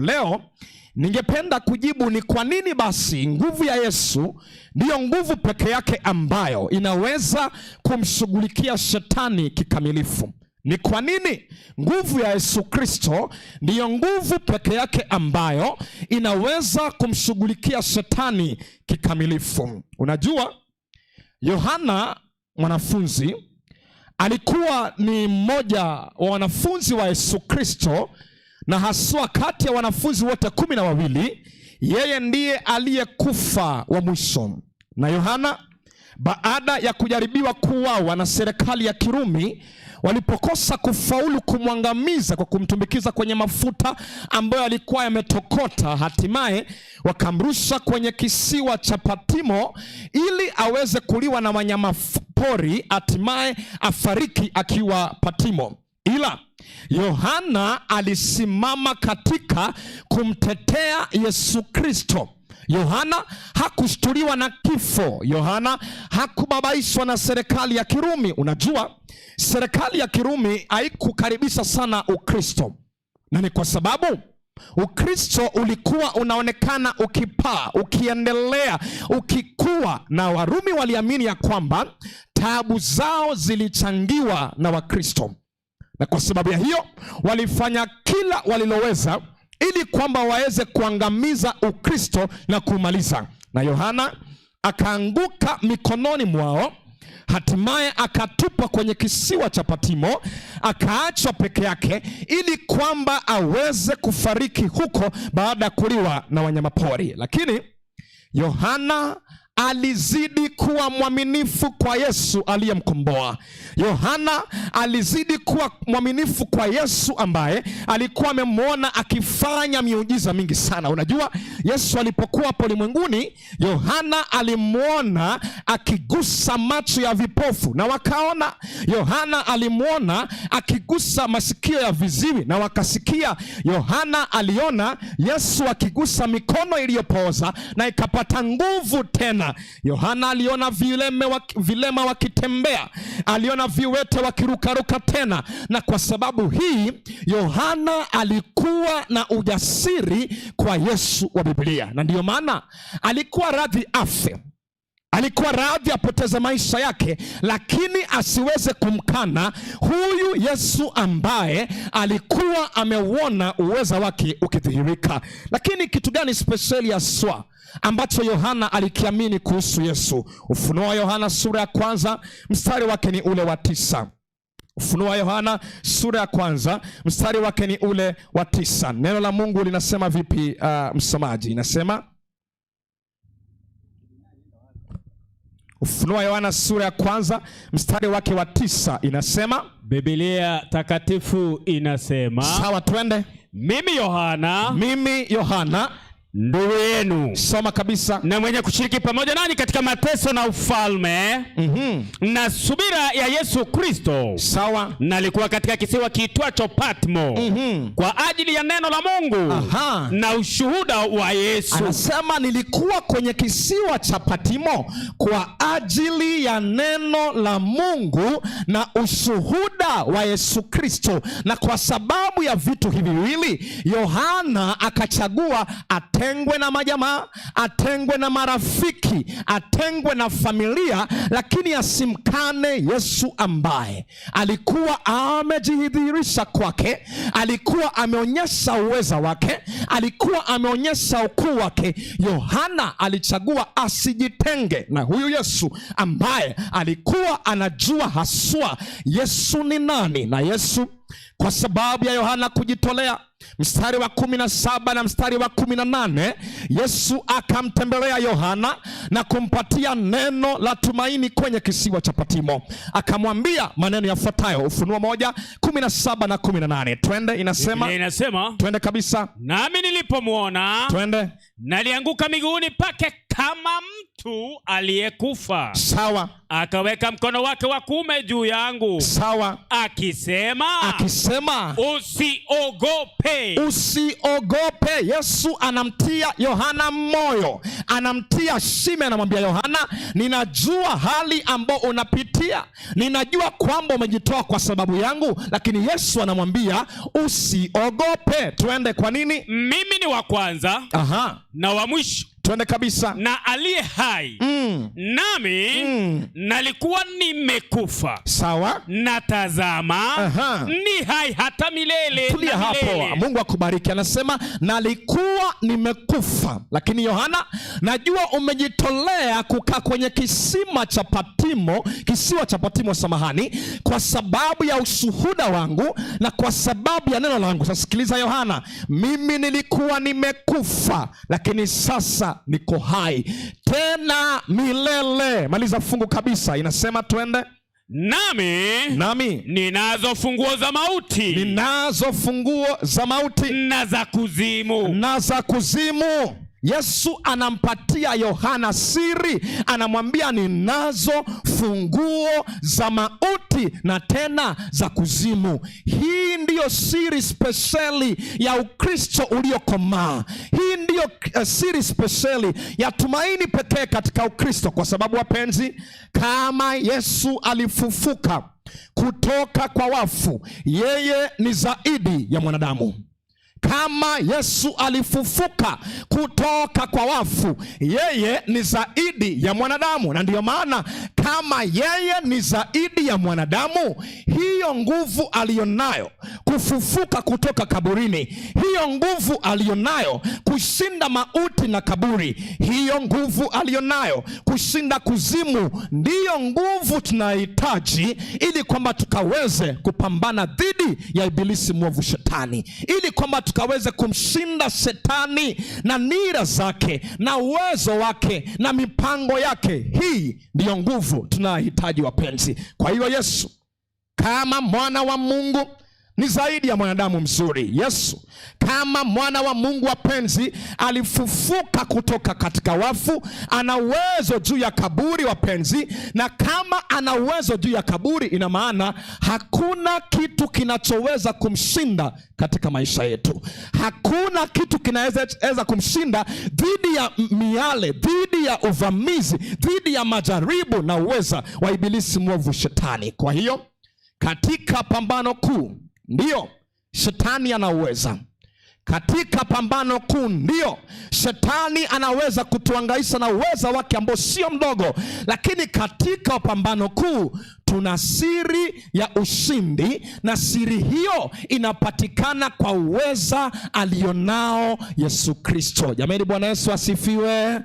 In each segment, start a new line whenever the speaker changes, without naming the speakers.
Leo ningependa kujibu ni kwa nini basi nguvu ya Yesu ndiyo nguvu peke yake ambayo inaweza kumshughulikia shetani kikamilifu. Ni kwa nini nguvu ya Yesu Kristo ndiyo nguvu peke yake ambayo inaweza kumshughulikia shetani kikamilifu. Unajua, Yohana mwanafunzi alikuwa ni mmoja wa wanafunzi wa Yesu Kristo, na haswa kati ya wanafunzi wote 12 yeye ndiye aliyekufa wa mwisho. Na Yohana, baada ya kujaribiwa kuuawa na serikali ya Kirumi, walipokosa kufaulu kumwangamiza kwa kumtumbikiza kwenye mafuta ambayo alikuwa yametokota, hatimaye wakamrusha kwenye kisiwa cha Patimo ili aweze kuliwa na wanyama pori, hatimaye afariki akiwa Patimo. Ila Yohana alisimama katika kumtetea Yesu Kristo. Yohana hakushtuliwa na kifo. Yohana hakubabaishwa na serikali ya Kirumi. Unajua, serikali ya Kirumi haikukaribisha sana Ukristo, na ni kwa sababu Ukristo ulikuwa unaonekana ukipaa, ukiendelea, ukikua, na Warumi waliamini ya kwamba taabu zao zilichangiwa na Wakristo, na kwa sababu ya hiyo walifanya kila waliloweza ili kwamba waweze kuangamiza Ukristo na kumaliza. Na Yohana akaanguka mikononi mwao, hatimaye akatupwa kwenye kisiwa cha Patimo, akaachwa peke yake ili kwamba aweze kufariki huko baada ya kuliwa na wanyamapori. Lakini Yohana alizidi kuwa mwaminifu kwa Yesu aliyemkomboa. Yohana alizidi kuwa mwaminifu kwa Yesu ambaye alikuwa amemwona akifanya miujiza mingi sana. Unajua, Yesu alipokuwa hapo ulimwenguni, Yohana alimwona akigusa macho ya vipofu na wakaona. Yohana alimwona akigusa masikio ya viziwi na wakasikia. Yohana aliona Yesu akigusa mikono iliyopooza na ikapata nguvu tena. Yohana aliona vilema wakitembea, aliona viwete wakirukaruka tena. Na kwa sababu hii Yohana alikuwa na ujasiri kwa Yesu wa Biblia, na ndiyo maana alikuwa radhi afe, alikuwa radhi apoteze maisha yake, lakini asiweze kumkana huyu Yesu ambaye alikuwa ameuona uweza wake ukidhihirika. Lakini kitu gani spesheli haswa ambacho Yohana alikiamini kuhusu Yesu? Ufunuo wa Yohana sura ya 1 mstari wake ni ule wa 9. Ufunuo wa Yohana sura ya 1 mstari wake ni ule wa 9. Neno la Mungu linasema vipi, msomaji? Inasema, Ufunuo wa Yohana sura ya 1 mstari wake wa 9 inasema,
Biblia takatifu inasema,
sawa, twende.
Mimi Yohana ndugu yenu,
soma kabisa,
na mwenye kushiriki pamoja nanyi katika mateso na ufalme na subira ya Yesu Kristo.
Sawa.
Nalikuwa katika kisiwa kiitwacho Patmo kwa ajili ya neno la Mungu na ushuhuda wa Yesu.
Anasema nilikuwa kwenye kisiwa cha Patimo kwa ajili ya neno la Mungu na ushuhuda wa Yesu Kristo. Na kwa sababu ya vitu hivi viwili, Yohana akachagua atengwe na majamaa, atengwe na marafiki, atengwe na familia, lakini asimkane Yesu ambaye alikuwa amejidhihirisha kwake, alikuwa ameonyesha uweza wake, alikuwa ameonyesha ukuu wake. Yohana alichagua asijitenge na huyu Yesu ambaye alikuwa anajua haswa Yesu ni nani. Na Yesu, kwa sababu ya Yohana kujitolea, mstari wa 17 na mstari wa 18, Yesu akamtembelea Yohana na kumpatia neno la tumaini kwenye kisiwa cha Patimo. Akamwambia maneno yafuatayo, Ufunuo 1:17 na 18. Twende,
inasema,
twende kabisa.
Nami nilipomwona,
twende,
nalianguka miguuni pake kama mtu aliyekufa.
Sawa.
Akaweka mkono wake wa kuume juu yangu.
Sawa.
Akisema usiogope.
Usiogope. Yesu anamtia Yohana moyo, anamtia shime, anamwambia Yohana, ninajua hali ambayo unapitia, ninajua kwamba umejitoa kwa sababu yangu, lakini Yesu anamwambia usiogope. Tuende. Kwa nini?
Mimi ni wa kwanza na wa mwisho.
Twende kabisa.
Na aliye hai. Nami nalikuwa nimekufa.
Sawa.
Na tazama, ni hai hata milele.
Tulia hapo. Mungu akubariki. Anasema nalikuwa nimekufa, lakini Yohana, najua umejitolea kukaa kwenye kisiwa cha Patimo, samahani, kwa sababu ya ushuhuda wangu na kwa sababu ya neno langu. Sasa sikiliza Yohana, mimi nilikuwa nimekufa, lakini sasa niko hai tena milele. Maliza fungu kabisa. Inasema twende. Nami
ninazo funguo za mauti.
Ninazo funguo za mauti
na za kuzimu.
Yesu anampatia Yohana siri, anamwambia ninazo funguo za mauti na tena za kuzimu. Hii ndiyo siri spesheli ya Ukristo uliokomaa. Hii ndiyo siri spesheli ya tumaini pekee katika Ukristo, kwa sababu wapenzi, kama Yesu alifufuka kutoka kwa wafu, yeye ni zaidi ya mwanadamu. Kama Yesu alifufuka kutoka kwa wafu, yeye ni zaidi ya mwanadamu. Na ndiyo maana kama yeye ni zaidi ya mwanadamu, hiyo nguvu aliyonayo kufufuka kutoka kaburini, hiyo nguvu aliyonayo kushinda mauti na kaburi, hiyo nguvu aliyonayo kushinda kuzimu, ndiyo nguvu tunahitaji ili kwamba tukaweze kupambana dhidi ya ibilisi mwovu Shetani, ili kwamba tukaweze kumshinda Shetani na nira zake na uwezo wake na mipango yake. Hii ndiyo nguvu tunahitaji wapenzi. Kwa hiyo Yesu kama mwana wa Mungu ni zaidi ya mwanadamu mzuri. Yesu kama mwana wa Mungu wapenzi, alifufuka kutoka katika wafu, ana uwezo juu ya kaburi wapenzi, na kama ana uwezo juu ya kaburi, ina maana hakuna kitu kinachoweza kumshinda katika maisha yetu. Hakuna kitu kinaweza kumshinda dhidi ya miale, dhidi ya uvamizi, dhidi ya majaribu na uweza wa ibilisi mwovu Shetani. Kwa hiyo katika pambano kuu, ndiyo Shetani anaweza. Katika pambano kuu, ndiyo Shetani anaweza kutuangaisha na uweza wake ambao sio mdogo, lakini katika pambano kuu tuna siri ya ushindi, na siri hiyo inapatikana kwa uweza alionao Yesu Kristo. Jamani, Bwana Yesu asifiwe.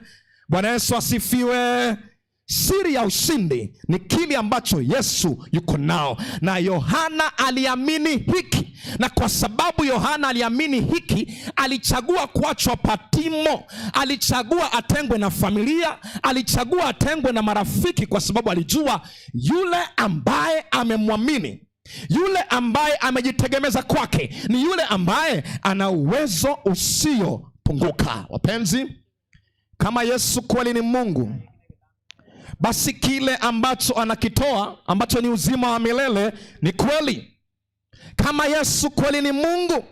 Bwana Yesu asifiwe. Siri ya ushindi ni kile ambacho Yesu yuko nao, na Yohana aliamini hiki, na kwa sababu Yohana aliamini hiki, alichagua kuachwa Patimo, alichagua atengwe na familia, alichagua atengwe na marafiki, kwa sababu alijua yule ambaye amemwamini, yule ambaye amejitegemeza kwake, ni yule ambaye ana uwezo usiopunguka. Wapenzi, kama Yesu kweli ni Mungu, basi kile ambacho anakitoa ambacho ni uzima wa milele ni kweli. Kama Yesu kweli ni Mungu,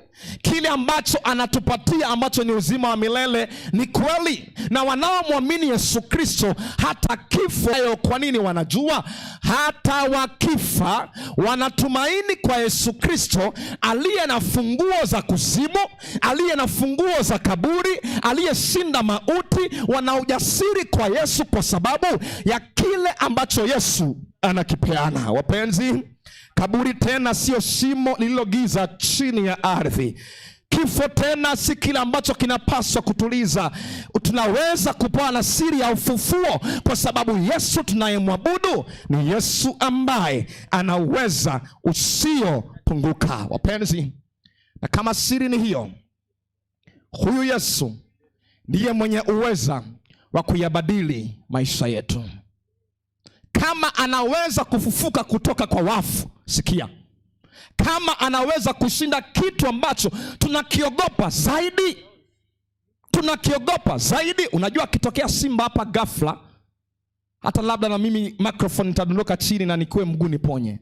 kile ambacho anatupatia ambacho ni uzima wa milele ni kweli. Na wanaomwamini Yesu Kristo hata kifo, kwa nini wanajua? Hata wakifa wanatumaini kwa Yesu Kristo aliye na funguo za kuzimu, aliye na funguo za kaburi, aliyeshinda mauti. Wana ujasiri kwa Yesu kwa sababu ya kile ambacho Yesu anakipeana. Wapenzi, kaburi tena sio shimo lililogiza chini ya ardhi. Kifo tena si kile ambacho kinapaswa kutuliza. Tunaweza kupata siri ya ufufuo kwa sababu Yesu tunayemwabudu ni Yesu ambaye ana uweza usiopunguka. Wapenzi, na kama siri ni hiyo, huyu Yesu ndiye mwenye uweza wa kuyabadili maisha yetu. Kama anaweza kufufuka kutoka kwa wafu, sikia, kama anaweza kushinda kitu ambacho tunakiogopa zaidi, tunakiogopa zaidi. Unajua akitokea simba hapa ghafla, hata labda na mimi microphone itadondoka chini na nikuwe mguu niponye.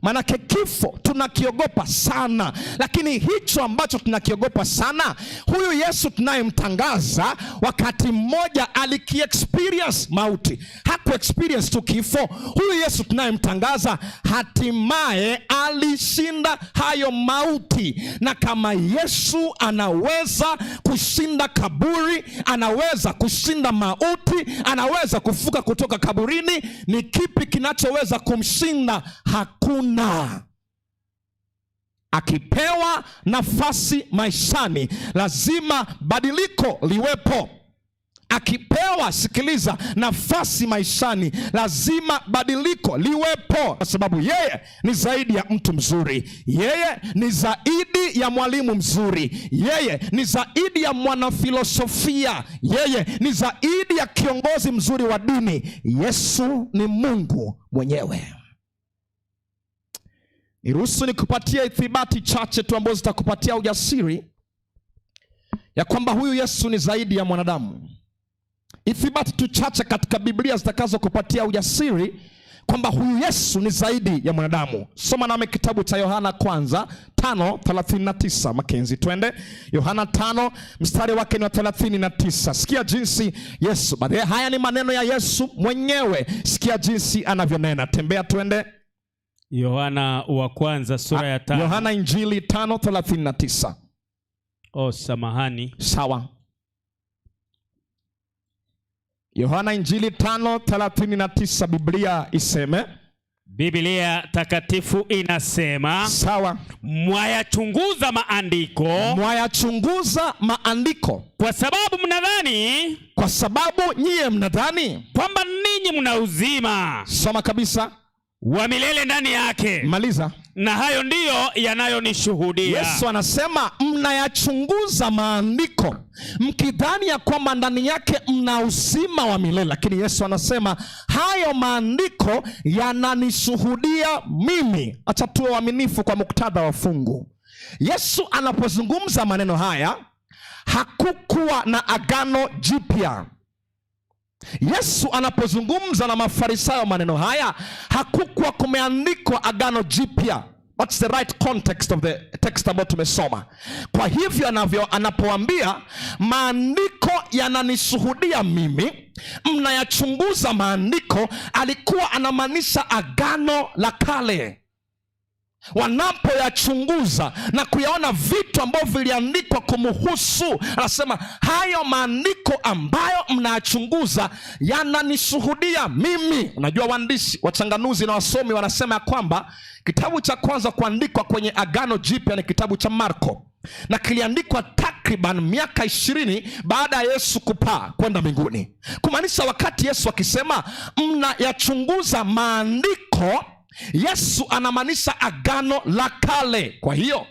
Manake kifo tunakiogopa sana, lakini hicho ambacho tunakiogopa sana, huyu Yesu tunayemtangaza wakati mmoja alikiexperience mauti. Haku experience tu kifo. Huyu Yesu tunayemtangaza hatimaye alishinda hayo mauti. Na kama Yesu anaweza kushinda kaburi, anaweza kushinda mauti, anaweza kufuka kutoka kaburini, ni kipi kinachoweza kumshinda? Hakuna. Akipewa nafasi maishani, lazima badiliko liwepo. Akipewa, sikiliza, nafasi maishani, lazima badiliko liwepo, kwa sababu yeye ni zaidi ya mtu mzuri. Yeye ni zaidi ya mwalimu mzuri. Yeye ni zaidi ya mwanafilosofia. Yeye ni zaidi ya kiongozi mzuri wa dini. Yesu ni Mungu mwenyewe. Niruhusu nikupatie ithibati chache tu ambazo zitakupatia ujasiri ya kwamba huyu Yesu ni zaidi ya mwanadamu. Ithibati tu chache katika Biblia zitakazo kupatia ujasiri kwamba huyu Yesu ni zaidi ya mwanadamu. Soma nami kitabu cha Yohana kwanza 5:39. Makenzi, twende. Yohana 5 mstari wake ni wa 39. Sikia jinsi Yesu, baadaye haya ni maneno ya Yesu mwenyewe. Sikia jinsi anavyonena. Tembea, twende.
Yohana wa kwanza sura ya 5.
Yohana Injili 5:39.
Samahani.
Sawa. Yohana Injili 5:39, Biblia iseme.
Biblia takatifu inasema,
sawa,
mwayachunguza maandiko.
Mwayachunguza maandiko
kwa sababu mnadhani,
kwa sababu nyie mnadhani
kwamba ninyi mna uzima.
Soma kabisa.
Wa milele ndani yake.
Maliza.
Na hayo ndiyo yanayonishuhudia.
Yesu anasema mnayachunguza maandiko mkidhani ya kwamba ndani yake mna uzima wa milele, lakini Yesu anasema hayo maandiko yananishuhudia mimi. Acha tuwe waaminifu kwa muktadha wa fungu. Yesu anapozungumza maneno haya, hakukuwa na agano jipya. Yesu anapozungumza na Mafarisayo maneno haya, hakukuwa kumeandikwa agano jipya. That's the right context of the text ambayo tumesoma. Kwa hivyo anapoambia maandiko yananishuhudia mimi, mnayachunguza maandiko, alikuwa anamaanisha agano la kale. Wanapoyachunguza na kuyaona vitu ambavyo viliandikwa kumuhusu, anasema hayo maandiko ambayo mnayachunguza yananishuhudia mimi. Unajua waandishi, wachanganuzi na wasomi wanasema ya kwamba kitabu cha kwanza kuandikwa kwenye agano jipya ni kitabu cha Marko, na kiliandikwa takriban miaka 20 baada ya Yesu kupaa kwenda mbinguni. Kumaanisha wakati Yesu akisema mnayachunguza maandiko, Yesu anamaanisha agano la kale. Kwa hiyo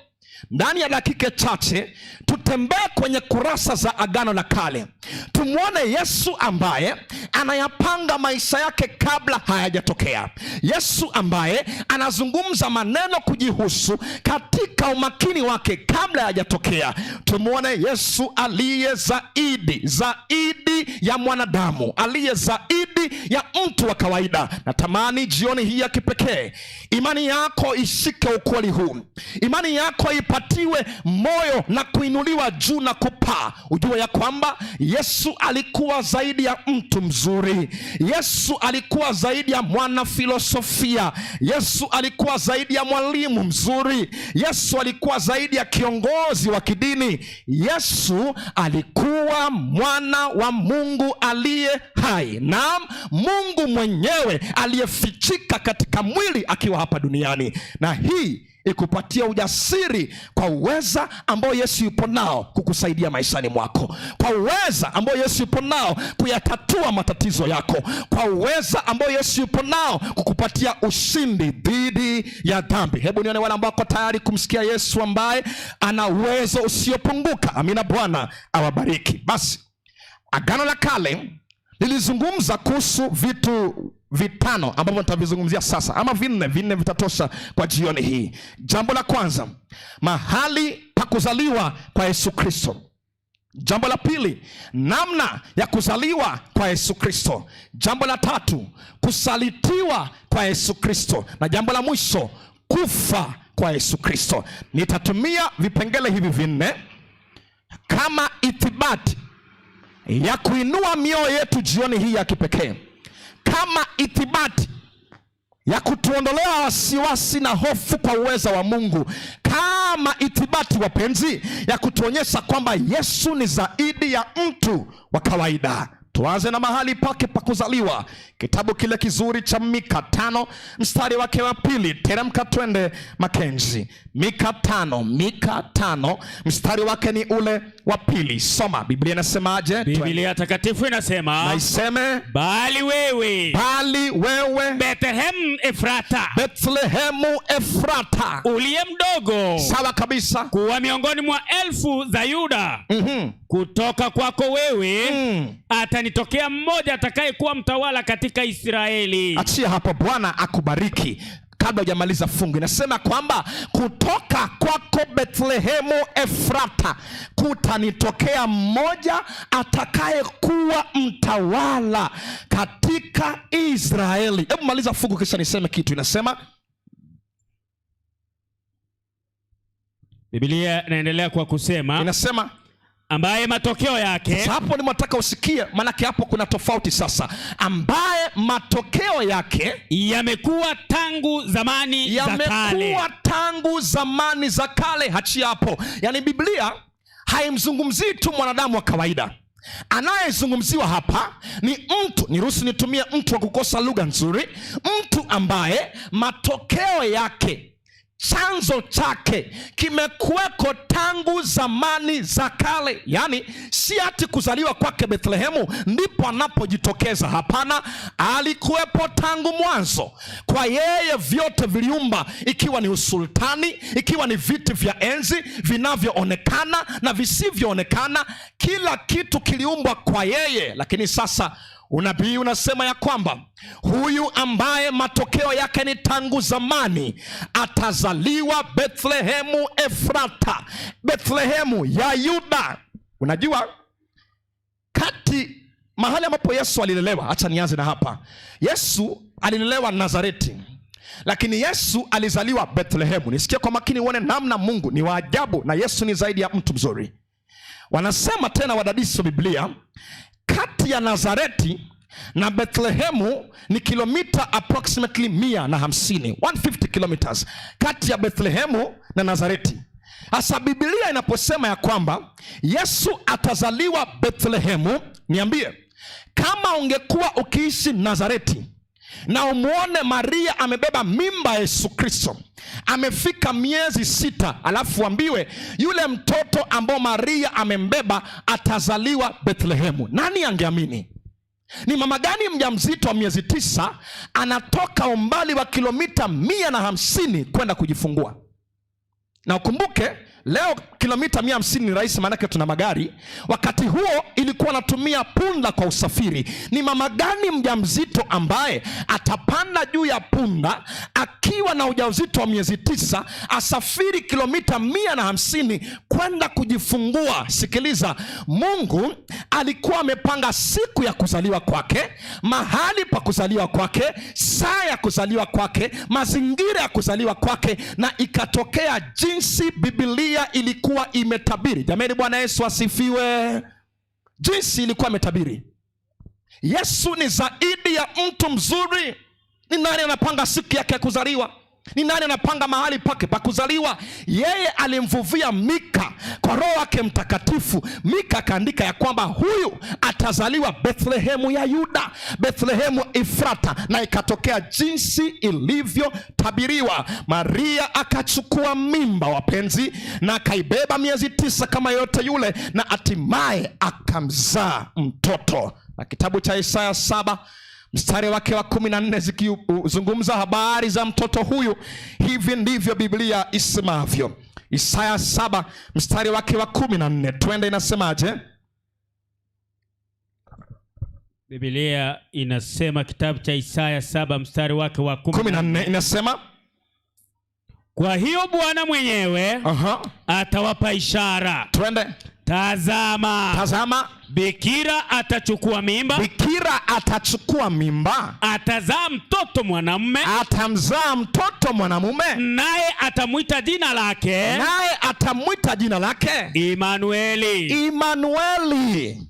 ndani ya dakika chache tutembee kwenye kurasa za agano la kale, tumwone Yesu ambaye anayapanga maisha yake kabla hayajatokea. Yesu ambaye anazungumza maneno kujihusu katika umakini wake kabla hayajatokea. Tumwone Yesu aliye zaidi ya mwanadamu, aliye zaidi ya mtu wa kawaida. Natamani jioni hii ya kipekee imani yako ishike ukweli huu, imani yako ipatiwe moyo na kuinuliwa juu na kupaa. Ujue ya kwamba Yesu alikuwa zaidi ya mtu mzuri. Yesu alikuwa zaidi ya mwanafilosofia. Yesu alikuwa zaidi ya mwalimu mzuri. Yesu alikuwa zaidi ya kiongozi wa kidini. Yesu alikuwa mwana wa Mungu aliye hai, na Mungu mwenyewe aliyefichika katika mwili akiwa hapa duniani. Na hii ikupatia ujasiri kwa uweza ambao Yesu yupo nao kukusaidia maishani mwako, kwa uweza ambao Yesu yupo nao kuyatatua matatizo yako, kwa uweza ambao Yesu yupo nao kukupatia ushindi dhidi ya dhambi. Hebu nione wale ambao wako tayari kumsikia Yesu ambaye ana uwezo usiopunguka. Amina, Bwana awabariki. Basi agano la kale lilizungumza kuhusu vitu vitano ambavyo nitavizungumzia sasa, ama vinne vitatosha kwa jioni hii. Jambo la kwanza, mahali pa kuzaliwa kwa Yesu Kristo. Jambo la pili, namna ya kuzaliwa kwa Yesu Kristo. Jambo la tatu, kusalitiwa kwa Yesu Kristo, na jambo la mwisho, kufa kwa Yesu Kristo. Nitatumia vipengele hivi vinne kama ithibati ya kuinua mioyo yetu jioni hii ya kipekee, kama ithibati ya kutuondolea wasiwasi na hofu kwa uweza wa Mungu, kama ithibati wapenzi ya kutuonyesha kwamba Yesu ni zaidi ya mtu wa kawaida. Tuanze na mahali pake pa kuzaliwa, kitabu kile kizuri cha Mika 5 mstari wake wa pili. Teremka twende Makenzi. Mika 5 mstari wake ni ule wa pili. Soma, Biblia inasemaje?
Biblia takatifu inasema,
na iseme,
bali wewe
Bethlehem Efrata
uliye mdogo,
sawa kabisa,
kuwa miongoni mwa elfu za Yuda, kutoka kwako wewe atanitokea mmoja atakayekuwa mtawala katika Israeli.
Achia hapo, Bwana akubariki. Kabla hujamaliza fungu, inasema kwamba kutoka kwako Bethlehemu Efrata kutanitokea mmoja atakayekuwa mtawala katika Israeli. Hebu maliza fungu kisha niseme kitu. Inasema,
Biblia inaendelea kwa kusema,
inasema
ambaye matokeo yake.
Sasa hapo ni nataka usikie, maanake hapo kuna tofauti sasa. Ambaye matokeo yake
yamekuwa tangu zamani za kale. Hachi hapo, yani Biblia haimzungumzii tu mwanadamu wa kawaida. Anayezungumziwa hapa ni mtu, niruhusu nitumie mtu wa kukosa lugha nzuri, mtu ambaye matokeo yake, chanzo chake kimekuweko tangu zamani za kale. Yani si ati kuzaliwa kwake Bethlehemu ndipo anapojitokeza. Hapana, alikuwepo tangu mwanzo. Kwa yeye vyote viliumba, ikiwa ni usultani, ikiwa ni viti vya enzi vinavyoonekana na visivyoonekana, kila kitu kiliumbwa kwa yeye. Lakini sasa unabii unasema ya kwamba huyu ambaye matokeo yake ni tangu zamani atazaliwa Bethlehemu Efrata, Bethlehemu ya Yuda. Unajua, kati mahali ambapo Yesu alilelewa, acha nianze na hapa. Yesu alilelewa Nazareti, lakini Yesu alizaliwa Bethlehemu. Nisikie kwa makini uone namna Mungu ni wa ajabu, na Yesu ni zaidi ya mtu mzuri. Wanasema tena wadadisi wa Biblia, kati ya Nazareti na Bethlehemu ni kilomita approximately 150, 150 kilometers kati ya Bethlehemu na Nazareti. Hasa Biblia inaposema ya kwamba Yesu atazaliwa Bethlehemu, niambie, kama ungekuwa ukiishi Nazareti na umuone Maria amebeba mimba ya Yesu Kristo, amefika miezi 6, alafu ambiwe yule mtoto ambao Maria amembeba atazaliwa Bethlehemu, nani angeamini? Ni mama gani mjamzito wa miezi 9 anatoka umbali wa kilomita 150 kwenda kujifungua? Na ukumbuke leo kilomita 150 ni rahisi, maanake tuna magari. Wakati huo ilikuwa natumia punda kwa usafiri. Ni mama gani mjamzito ambaye atapanda juu ya punda akiwa na ujauzito wa miezi 9 asafiri kilomita 150 kwenda kujifungua? Sikiliza, Mungu alikuwa amepanga siku ya kuzaliwa kwake, mahali pa kuzaliwa kwake, saa ya kuzaliwa kwake, mazingira ya kuzaliwa kwake, na ikatokea jinsi Biblia ilikuwa imetabiri. Jamani, Bwana Yesu asifiwe. Jinsi ilikuwa imetabiri. Yesu ni zaidi ya mtu mzuri. Ni nani anapanga siku yake ya kuzaliwa? Ni nani anapanga mahali pake pa kuzaliwa? Yeye alimvuvia Mika kwa Roho wake Mtakatifu. Mika akaandika ya kwamba huyu atazaliwa Bethlehemu ya Yuda, Bethlehemu Efrata, na ikatokea jinsi ilivyotabiriwa. Maria akachukua mimba, wapenzi, na akaibeba miezi 9 kama yote yule, na hatimaye akamzaa mtoto. Na kitabu cha Isaya 7 mstari wake wa 14 zikizungumza habari za mtoto huyu, hivi ndivyo Biblia isemavyo. Isaya 7 mstari wake wa 14, twende, inasemaje? Biblia inasema, kitabu cha Isaya 7 mstari wake wa
14 inasema,
kwa hiyo Bwana mwenyewe atawapa ishara.
Twende.
Tazama,
bikira atachukua mimba.
Bikira atachukua mimba.
Atazaa mtoto mwanamume.
Atamzaa mtoto mwanamume.
Naye atamwita jina lake
Imanueli.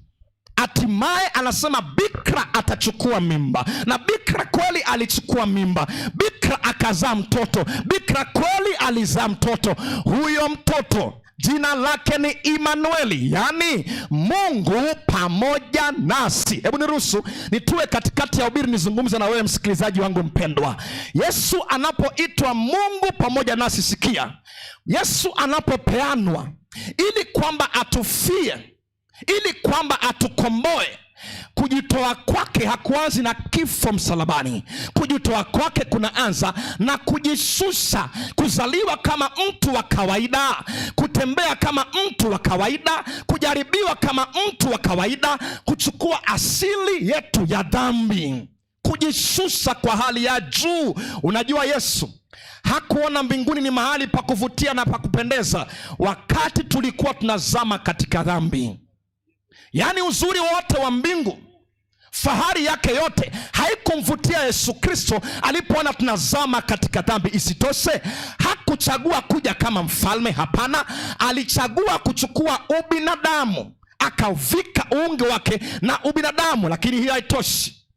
Hatimaye anasema bikira atachukua mimba, na bikira kweli alichukua mimba. Bikira akazaa mtoto. Bikira kweli alizaa mtoto. Huyo mtoto jina lake ni Imanueli, yani Mungu pamoja nasi. Hebu niruhusu nitue katikati ya ubiri nizungumze na wewe msikilizaji wangu mpendwa. Yesu anapoitwa Mungu pamoja nasi, sikia, Yesu anapopeanwa ili kwamba atufie, ili kwamba atukomboe, kujitoa kwake hakuanzi na kifo msalabani. Kujitoa kwake kunaanza na kujishusha, kuzaliwa kama mtu wa kawaida, kutembea kama mtu wa kawaida, kujaribiwa kama mtu wa kawaida, kuchukua asili yetu ya dhambi, kujishusha kwa hali ya juu. Unajua, Yesu hakuona mbinguni ni mahali pa kuvutia na pa kupendeza wakati tulikuwa tunazama katika dhambi. Yaani uzuri wote wa mbingu, fahari yake yote haikumvutia Yesu Kristo alipoona tunazama katika dhambi. Isitoshe, hakuchagua kuja kama mfalme, hapana. Alichagua kuchukua ubinadamu, akavika uungu wake na ubinadamu. Lakini hiyo haitoshi.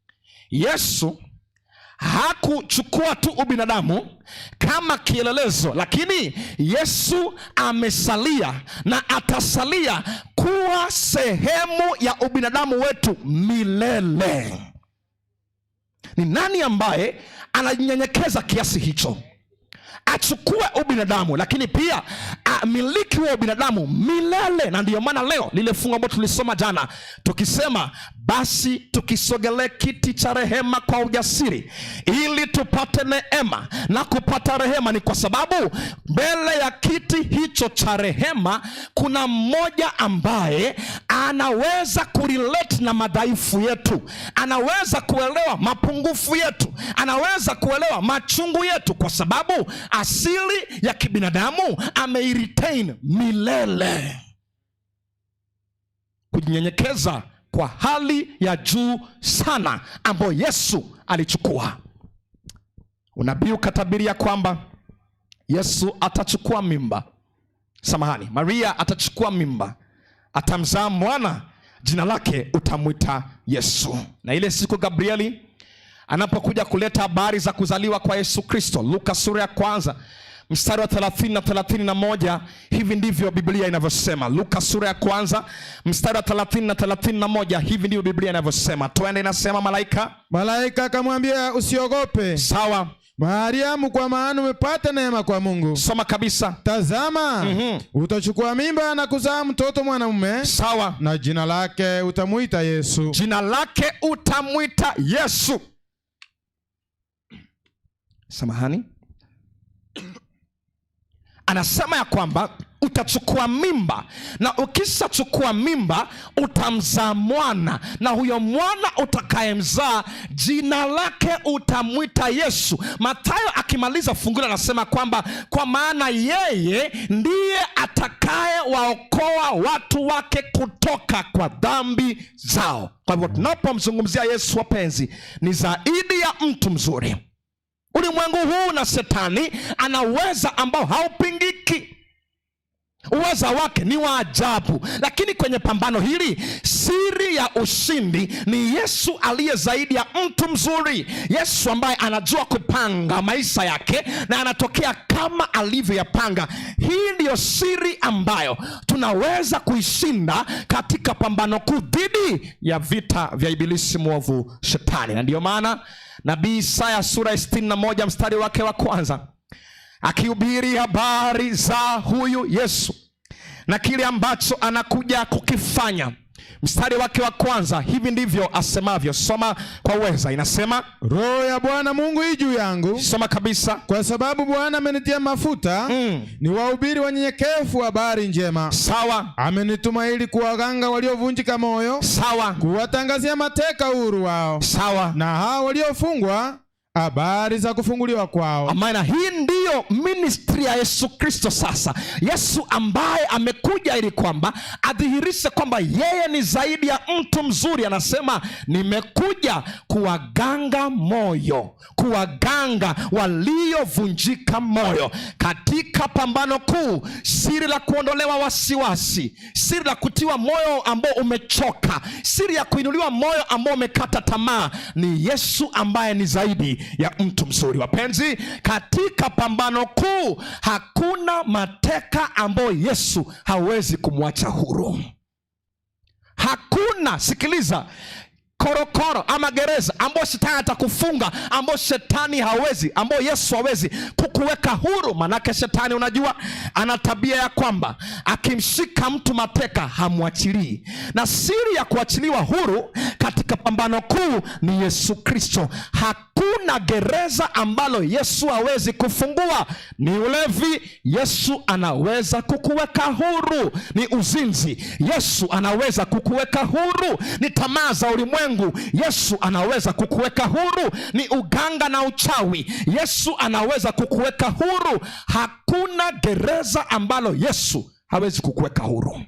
Yesu hakuchukua tu ubinadamu kama kielelezo, lakini Yesu amesalia na atasalia kuwa sehemu ya ubinadamu wetu milele. Ni nani ambaye ananyenyekeza kiasi hicho achukue ubinadamu, lakini pia amiliki wa ubinadamu milele? Na ndiyo maana leo lile fungu ambalo tulisoma jana tukisema, basi tukisogelee kiti cha rehema kwa ujasiri ili tupate neema na kupata rehema. Ni kwa sababu mbele ya kiti hicho cha rehema kuna mmoja ambaye anaweza kurelate na madhaifu yetu, anaweza kuelewa mapungufu yetu, anaweza kuelewa machungu yetu, kwa sababu asili ya kibinadamu ameiritain milele. Kujinyenyekeza kwa hali ya juu sana ambayo Yesu alichukua. Unabii ukatabiria kwamba Yesu atachukua mimba. Maria atachukua mimba, atamzaa mwana, jina lake utamwita Yesu. Na ile siku Gabrieli anapokuja kuleta habari za kuzaliwa kwa Yesu Kristo, Luka sura ya 1 mstari wa 30 na 31, hivi ndivyo Biblia inavyosema. Luka sura ya 1 mstari wa 30 na 31, hivi ndivyo Biblia inavyosema. Twende, inasema, malaika
akamwambia, usiogope.
Sawa.
Mariamu, kwa maana umepata neema kwa Mungu.
Soma kabisa.
Tazama, utachukua mimba na kuzaa mtoto mwanamume.
Sawa.
Na jina lake utamuita Yesu.
Jina lake utamuita Yesu. Samahani. Anasema ya kwamba utachukua mimba, na ukishachukua mimba utamzaa mwana, na huyo mwana utakayemzaa jina lake utamwita Yesu. Mathayo akimaliza fungu anasema kwamba kwa maana yeye ndiye atakaye waokoa watu wake kutoka kwa dhambi zao. Kwa hivyo tunapomzungumzia Yesu, wapenzi, ni zaidi ya mtu mzuri. Ulimwengu huu na Shetani anaweza ambao haupingiki. Uweza wake ni wa ajabu, lakini kwenye pambano hili siri ya ushindi ni Yesu aliye zaidi ya mtu mzuri. Yesu ambaye anajua kupanga maisha yake na anatokea kama alivyoyapanga. Hii ndiyo siri ambayo tunaweza kuishinda katika pambano kuu dhidi ya vita vya ibilisi mwovu Shetani. Na ndiyo maana Nabii Isaya sura 61 mstari wake wa 1 akihubiri habari za huyu Yesu na kile ambacho anakuja kukifanya, mstari wake wa 1, hivi ndivyo asemavyo. Soma kwa uweza. Inasema,
Roho ya Bwana Mungu ii juu yangu.
Soma kabisa.
Kwa sababu Bwana amenitia mafuta ni wahubiri wanyenyekevu habari njema.
Sawa.
Amenituma ili kuwaganga waliovunjika moyo.
Sawa.
Kuwatangazia mateka uhuru wao.
Sawa.
Na hao waliofungwa habari za kufunguliwa kwao.
Amina. Hii ndiyo ministry ya Yesu Kristo. Sasa Yesu ambaye amekuja ili kwamba adhihirishe kwamba yeye ni zaidi ya mtu mzuri, anasema nimekuja kuwaganga moyo, kuwaganga waliovunjika moyo katika pambano kuu, siri la kuondolewa wasiwasi, siri la kutiwa moyo ambao umechoka, siri ya kuinuliwa moyo ambao umekata tamaa, ni Yesu ambaye ni zaidi ya mtu mzuri. Wapenzi, katika pambano kuu hakuna mateka ambao Yesu hawezi kumwacha huru. Hakuna, sikiliza, korokoro ama gereza ambao shetani atakufunga, ambao shetani hawezi, ambao Yesu hawezi kukuweka huru. Manake shetani, unajua, ana tabia ya kwamba akimshika mtu mateka hamwachilii, na siri ya kuachiliwa huru katika pambano kuu ni Yesu Kristo. Hakuna gereza ambalo Yesu hawezi kufungua. Ni ulevi, Yesu anaweza kukuweka huru. Ni uzinzi, Yesu anaweza kukuweka huru. Ni tamaa za ulimwengu, Yesu anaweza kukuweka huru. Ni uganga na uchawi, Yesu anaweza kukuweka huru. Hakuna gereza ambalo Yesu hawezi kukuweka huru.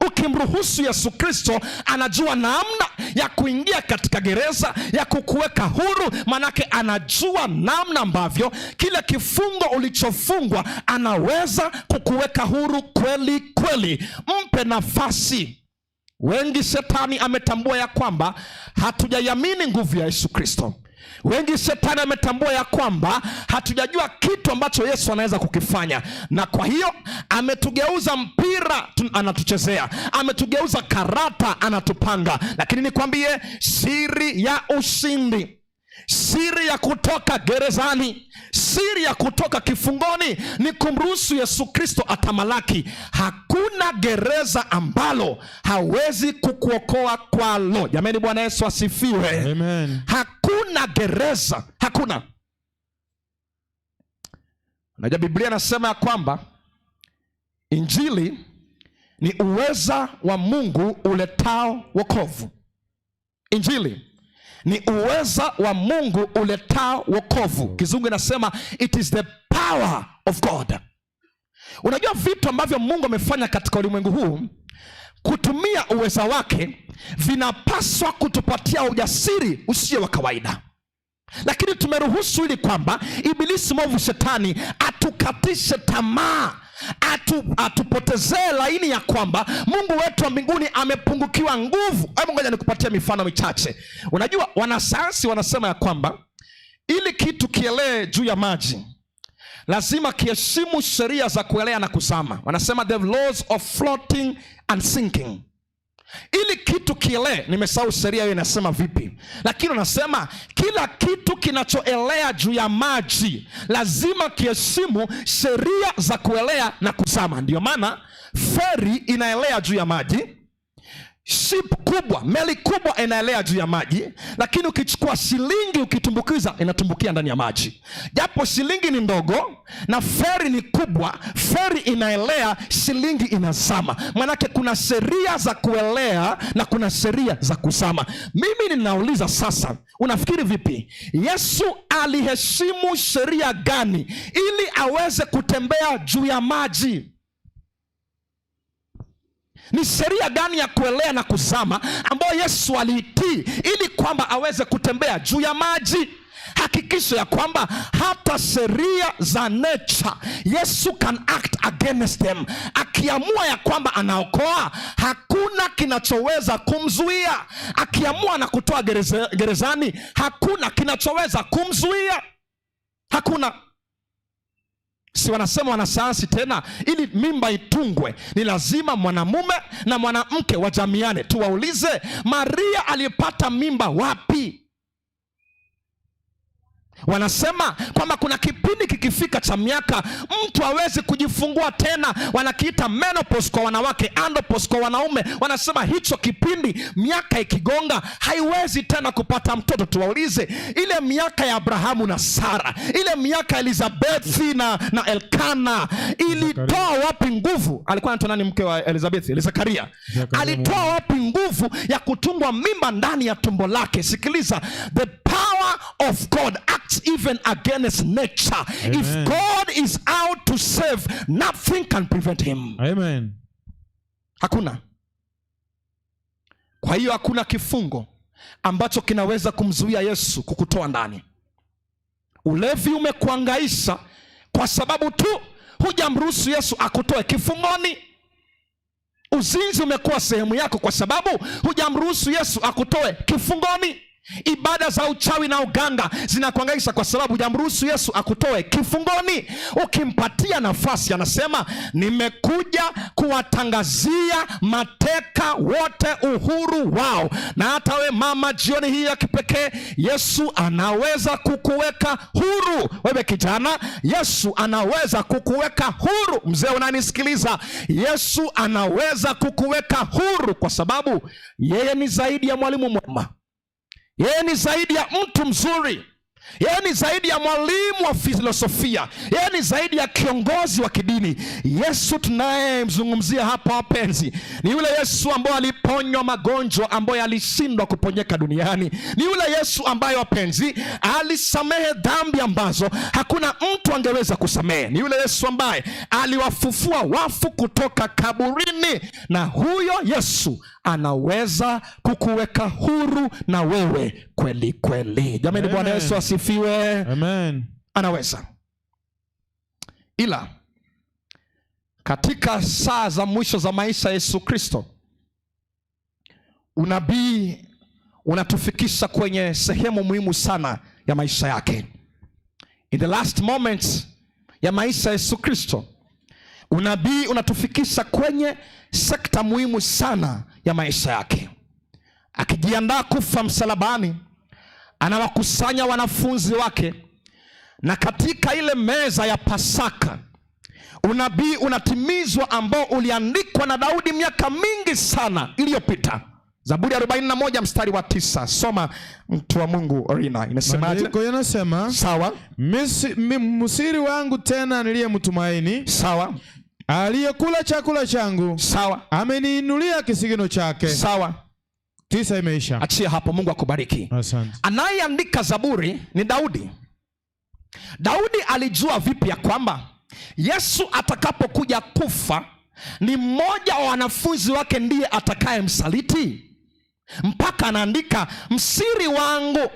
Ukimruhusu Yesu Kristo, anajua namna ya kuingia katika gereza ya kukuweka huru. Manake anajua namna ambavyo kile kifungo ulichofungwa anaweza kukuweka huru kweli kweli. Mpe nafasi. Wengi shetani ametambua ya kwamba hatujaiamini nguvu ya Yesu Kristo. Wengi shetani ametambua ya kwamba hatujajua kitu ambacho Yesu anaweza kukifanya, na kwa hiyo ametugeuza mpira anatuchezea, ametugeuza karata anatupanga. Lakini nikwambie siri ya ushindi, siri ya kutoka gerezani, siri ya kutoka kifungoni ni kumruhusu Yesu Kristo atamalaki. Hakuna gereza ambalo hawezi kukuokoa kwalo. Jamani, Bwana Yesu asifiwe.
Amen.
Hakuna gereza, hakuna. Unajua Biblia nasema ya kwamba Injili ni uweza wa Mungu uletao wokovu. Injili ni uweza wa Mungu uletao wokovu. Kizungu inasema it is the power of God. Unajua vitu ambavyo Mungu amefanya katika ulimwengu huu kutumia uweza wake vinapaswa kutupatia ujasiri usio wa kawaida, lakini tumeruhusu ili kwamba ibilisi mwovu shetani atukatishe tamaa, atupotezee laini ya kwamba Mungu wetu wa mbinguni amepungukiwa nguvu. Hebu ngoja nikupatie mifano michache. Unajua wanasayansi wanasema ya kwamba ili kitu kielee juu ya maji lazima kiheshimu sheria za kuelea na kuzama. Wanasema the laws of floating and sinking. Ili kitu kielee, nimesahau sheria hiyo inasema vipi, lakini wanasema kila kitu kinachoelea juu ya maji lazima kiheshimu sheria za kuelea na kuzama. Ndio maana feri inaelea juu ya maji, ship kubwa, meli kubwa inaelea juu ya maji, lakini ukichukua shilingi ukitumbukiza inatumbukia ndani ya maji. Japo shilingi ni ndogo na feri ni kubwa, feri inaelea, shilingi inazama. Manake kuna sheria za kuelea na kuna sheria za kuzama. Mimi ninauliza sasa, unafikiri vipi? Yesu aliheshimu sheria gani ili aweze kutembea juu ya maji? Ni sheria gani ya kuelea na kuzama ambayo Yesu aliitii ili kwamba aweze kutembea juu ya maji? Hakikisha ya kwamba hata sheria za nature Yesu can act against them. Akiamua ya kwamba anaokoa, hakuna kinachoweza kumzuia. Akiamua na kutoa gerezani, hakuna kinachoweza kumzuia. Hakuna. Si wanasema wanasayansi tena, ili mimba itungwe ni lazima mwanamume na mwanamke wajamiane. Tuwaulize, Maria alipata mimba wapi? Wanasema kwamba kuna kipindi kikifika cha miaka mtu hawezi kujifungua tena, wanakiita menopause kwa wanawake, andropause kwa wanaume. Wanasema hicho kipindi miaka ikigonga haiwezi tena kupata mtoto. Tuwaulize, ile miaka ya Abrahamu na Sara, ile miaka ya Elizabethi na Elkana ilitoa wapi nguvu? Alikuwa anaitwa nani mke wa Elizabethi? Zakaria. Alitoa wapi nguvu ya kutungwa mimba ndani ya tumbo lake? Sikiliza, the power of God acts even against nature.
Amen.
If God is out to save, nothing can prevent him.
Amen.
Hakuna. Kwa hiyo hakuna kifungo ambacho kinaweza kumzuia Yesu kukutoa ndani. Ulevi umekuangaisha kwa sababu tu hujamruhusu Yesu akutoe kifungoni. Uzinzi umekuwa sehemu yako kwa sababu hujamruhusu Yesu akutoe kifungoni. Ibada za uchawi na uganga zinakuangaisha kwa sababu hujamruhusu Yesu akutoe kifungoni. Ukimpatia nafasi, anasema nimekuja kuwatangazia mateka wote uhuru wao. Na hata we mama, jioni hii ya kipekee, Yesu anaweza kukuweka huru. Wewe kijana, Yesu anaweza kukuweka huru. Mzee unanisikiliza, Yesu anaweza kukuweka huru kwa sababu yeye ni zaidi ya mwalimu mwema. Yeye ni zaidi ya mtu mzuri. Yeye ni zaidi ya mwalimu wa filosofia. Yeye ni zaidi ya kiongozi wa kidini. Yesu tunayemzungumzia hapa, wapenzi, ni yule Yesu ambaye aliponywa magonjwa ambayo alishindwa kuponyeka duniani. Ni yule Yesu ambaye, wapenzi, alisamehe dhambi ambazo hakuna mtu angeweza kusamehe. Ni yule Yesu ambaye aliwafufua wafu kutoka kaburini. Na huyo Yesu anaweza kukuweka huru na wewe kweli kweli. Jamani, Bwana Yesu asifiwe.
Amen.
Anaweza. Ila katika saa za mwisho za maisha ya Yesu Kristo, unabii unatufikisha kwenye sehemu muhimu sana ya maisha yake. In the last moments ya maisha ya Yesu Kristo, unabii unatufikisha kwenye sekta muhimu sana ya maisha yake. Akijiandaa kufa msalabani, anawakusanya wanafunzi wake, na katika ile meza ya Pasaka unabii unatimizwa ambao uliandikwa na Daudi miaka mingi sana iliyopita. Zaburi 41 mstari wa 9. Soma mtu wa Mungu Orina, inasemaje?
Maandiko yanasema,
sawa,
msiri wangu tena niliyemtumaini,
sawa,
aliyekula chakula changu,
sawa,
ameniinulia kisigino chake.
Sawa.
9 imeisha.
Achia hapo, Mungu akubariki.
Asante.
Anayeandika Zaburi ni Daudi. Daudi alijua vipi ya kwamba Yesu atakapokuja kufa ni mmoja wa wanafunzi wake ndiye atakaye msaliti? Mpaka anaandika msiri wangu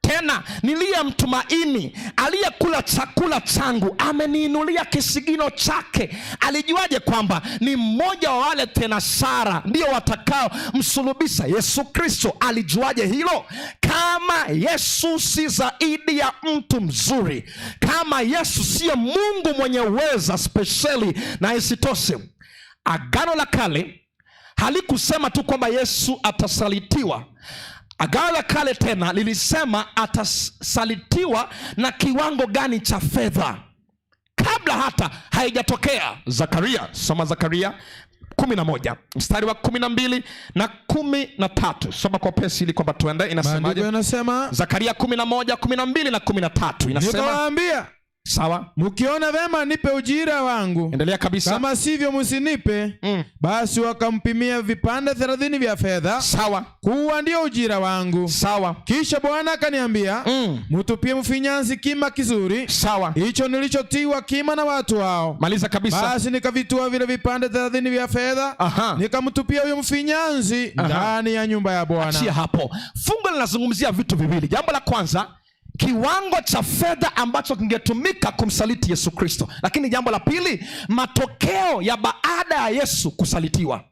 tena niliyemtumaini, aliyekula chakula changu, ameniinulia kisigino chake. Alijuaje kwamba ni mmoja wa wale tenashara ndio watakao msulubisha Yesu Kristo? Alijuaje hilo? Kama Yesu si zaidi ya mtu mzuri, kama Yesu siyo Mungu mwenye uweza spesheli, na isitoshe Agano la Kale halikusema tu kwamba Yesu atasalitiwa. Agano la Kale tena lilisema atasalitiwa na kiwango gani cha fedha, kabla hata haijatokea. Zakaria, soma Zakaria 11 mstari wa 12 na 13. Soma kwa pesi ili kwamba tuende. Inasemaje?
Inasema
Zakaria 11 12 na 13. Inasema,
nikawaambia,
sawa,
mkiona vema nipe ujira wangu,
endelea kabisa,
kama sivyo msinipe. Basi wakampimia vipande 30 vya fedha,
sawa,
kuwa ndio ujira wangu.
sawa.
Kisha Bwana akaniambia, mtupie mfinyanzi kima kizuri,
sawa,
hicho nilichotiwa kima na watu hao.
Maliza kabisa.
Basi nikavitua vile vipande 30 vya fedha, nikamtupia huyo mfinyanzi ndani ya nyumba ya Bwana.
Achia hapo. Fungu linazungumzia vitu viwili. Jambo la kwanza, kiwango cha fedha ambacho kingetumika kumsaliti Yesu Kristo. Lakini jambo la pili, matokeo ya baada ya Yesu kusalitiwa.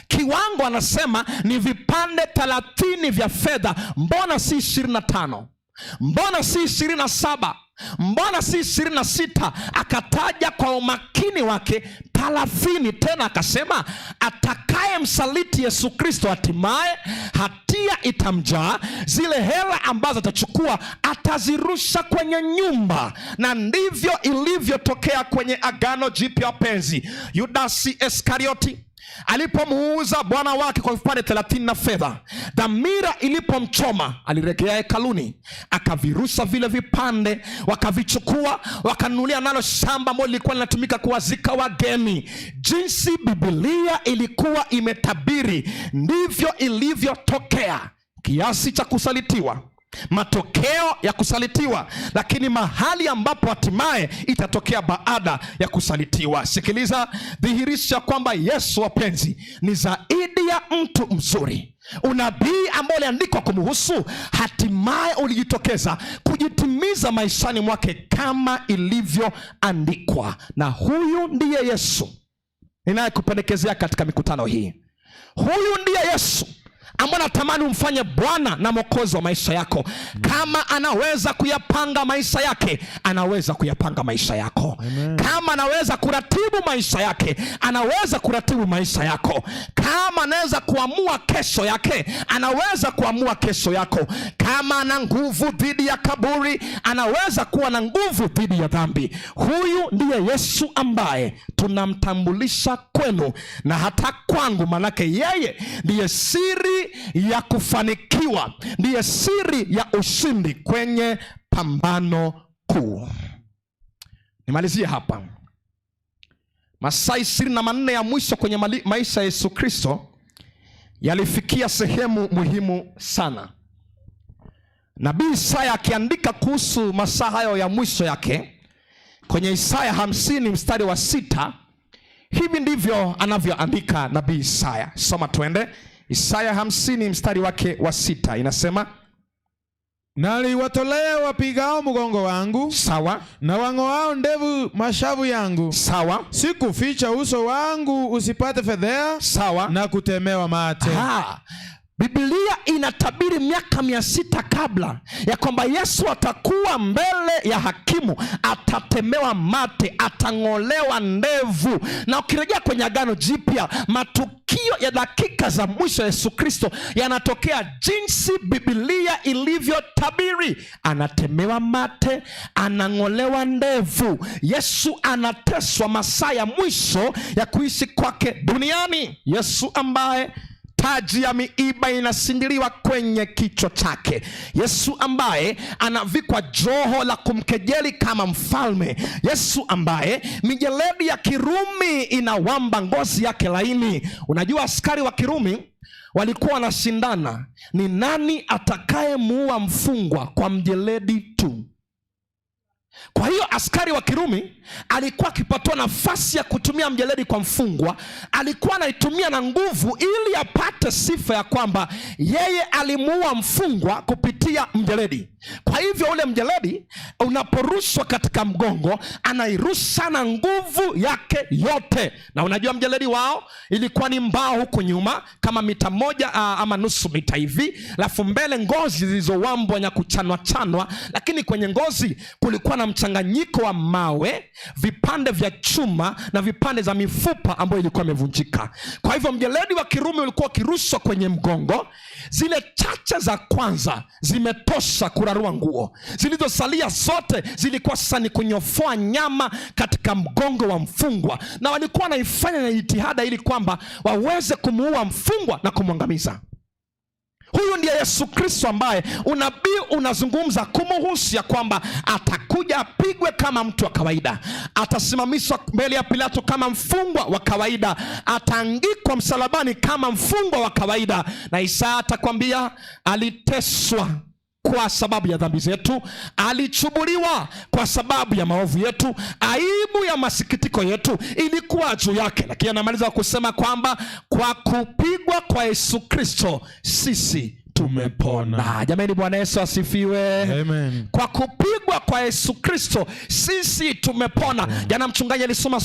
Kiwango anasema ni vipande 30 vya fedha. Mbona si 25? Mbona si 27? Mbona si 26? Akataja kwa umakini wake 30. Tena akasema atakaye msaliti Yesu Kristo hatimaye hatia itamjaa, zile hela ambazo atachukua atazirusha kwenye nyumba. Na ndivyo ilivyotokea kwenye Agano Jipya, wapenzi. Yudasi Iskarioti alipomuuza Bwana wake kwa vipande 30 na fedha, dhamira ilipomchoma, alirejea hekaluni, akavirusha vile vipande, wakavichukua, wakanunulia nalo shamba ambalo lilikuwa linatumika kuwazika wageni. Jinsi Biblia ilikuwa imetabiri, ndivyo ilivyotokea. Kiasi cha kusalitiwa, matokeo ya kusalitiwa, lakini mahali ambapo hatimaye itatokea baada ya kusalitiwa. Sikiliza, dhihirisha kwamba Yesu, wapenzi, ni zaidi ya mtu mzuri. Unabii ambao uliandikwa kumhusu hatimaye ulijitokeza kujitimiza maishani mwake kama ilivyoandikwa. Na huyu ndiye Yesu ninayekupendekezea katika mikutano hii. Huyu ndiye Yesu ambaye natamani umfanye Bwana na Mwokozi wa maisha yako. Kama anaweza kuyapanga maisha yake, anaweza kuyapanga maisha yako.
Amen.
Kama anaweza kuratibu maisha yake, anaweza kuratibu maisha yako. Kama anaweza kuamua kesho yake, anaweza kuamua kesho yako. Kama ana nguvu dhidi ya kaburi, anaweza kuwa na nguvu dhidi ya dhambi. Huyu ndiye Yesu ambaye tunamtambulisha kwenu na hata kwangu, manake yeye ndiye siri ya kufanikiwa, ndiye siri ya ushindi kwenye pambano kuu. Nimalizie hapa. Masaa 24 ya mwisho kwenye maisha ya Yesu Kristo yalifikia sehemu muhimu sana. Nabii Isaya akiandika kuhusu masaa hayo ya mwisho yake kwenye Isaya 50 mstari wa 6, hivi ndivyo anavyoandika nabii Isaya. Soma twende. Isaya 50 mstari wake wa 6 inasema,
naliwatolea wapigao mgongo wangu,
sawa,
na wang'oao ndevu mashavu yangu,
sawa,
sikuficha uso wangu usipate fedhea,
sawa,
na kutemewa mate.
Biblia inatabiri miaka 600 kabla ya kwamba Yesu atakuwa mbele ya hakimu, atatemewa mate, atang'olewa ndevu. Na ukirejea kwenye Agano Jipya, matukio ya dakika za mwisho Yesu Kristo yanatokea jinsi Biblia ilivyotabiri. Anatemewa mate, anang'olewa ndevu. Yesu anateswa masaa ya mwisho ya kuishi kwake duniani. Yesu ambaye taji ya miiba inasindiliwa kwenye kichwa chake. Yesu ambaye anavikwa joho la kumkejeli kama mfalme. Yesu ambaye mijeledi ya Kirumi inawamba ngozi yake laini. Unajua askari wa Kirumi walikuwa wanashindana ni nani atakayemuua mfungwa kwa mjeledi tu. Kwa hiyo askari wa Kirumi alikuwa akipatiwa nafasi ya kutumia mjeledi kwa mfungwa, alikuwa anaitumia na nguvu ili apate sifa ya kwamba yeye alimuua mfungwa kupitia mjeledi. Kwa hivyo ule mjeledi unaporushwa katika mgongo, anairusha na nguvu yake yote. Na unajua mjeledi wao ilikuwa ni mbao huku nyuma kama mita 1 ama nusu mita hivi, alafu mbele ngozi zilizowambwa na kuchanwa chanwa, lakini kwenye ngozi kulikuwa na mchanganyiko wa mawe, vipande vya chuma na vipande za mifupa ambayo ilikuwa imevunjika. Kwa hivyo mjeledi wa Kirumi ulikuwa kirushwa kwenye mgongo. Zile chache za kwanza zimetosha kurarua nguo, zilizosalia zote zilikuwa sasa ni kunyofoa nyama katika mgongo wa mfungwa, na walikuwa wanaifanya na jitihada ili kwamba waweze kumuua mfungwa na kumwangamiza. Huyu ndiye Yesu Kristo ambaye unabii unazungumza kumuhusu ya kwamba atakuja apigwe kama mtu wa kawaida, atasimamishwa mbele ya Pilato kama mfungwa wa kawaida, ataangikwa msalabani kama mfungwa wa kawaida. Na Isaya atakwambia aliteswa kwa sababu ya dhambi zetu, alichubuliwa kwa sababu ya maovu yetu, aibu ya masikitiko yetu ilikuwa juu yake. Lakini anamaliza kusema kwamba kwa kupigwa kwa Yesu Kristo sisi tumepona. Jamani, Bwana Yesu asifiwe.
Amen.
Kwa kupigwa kwa Yesu Kristo sisi tumepona. Jana mchungaji alisoma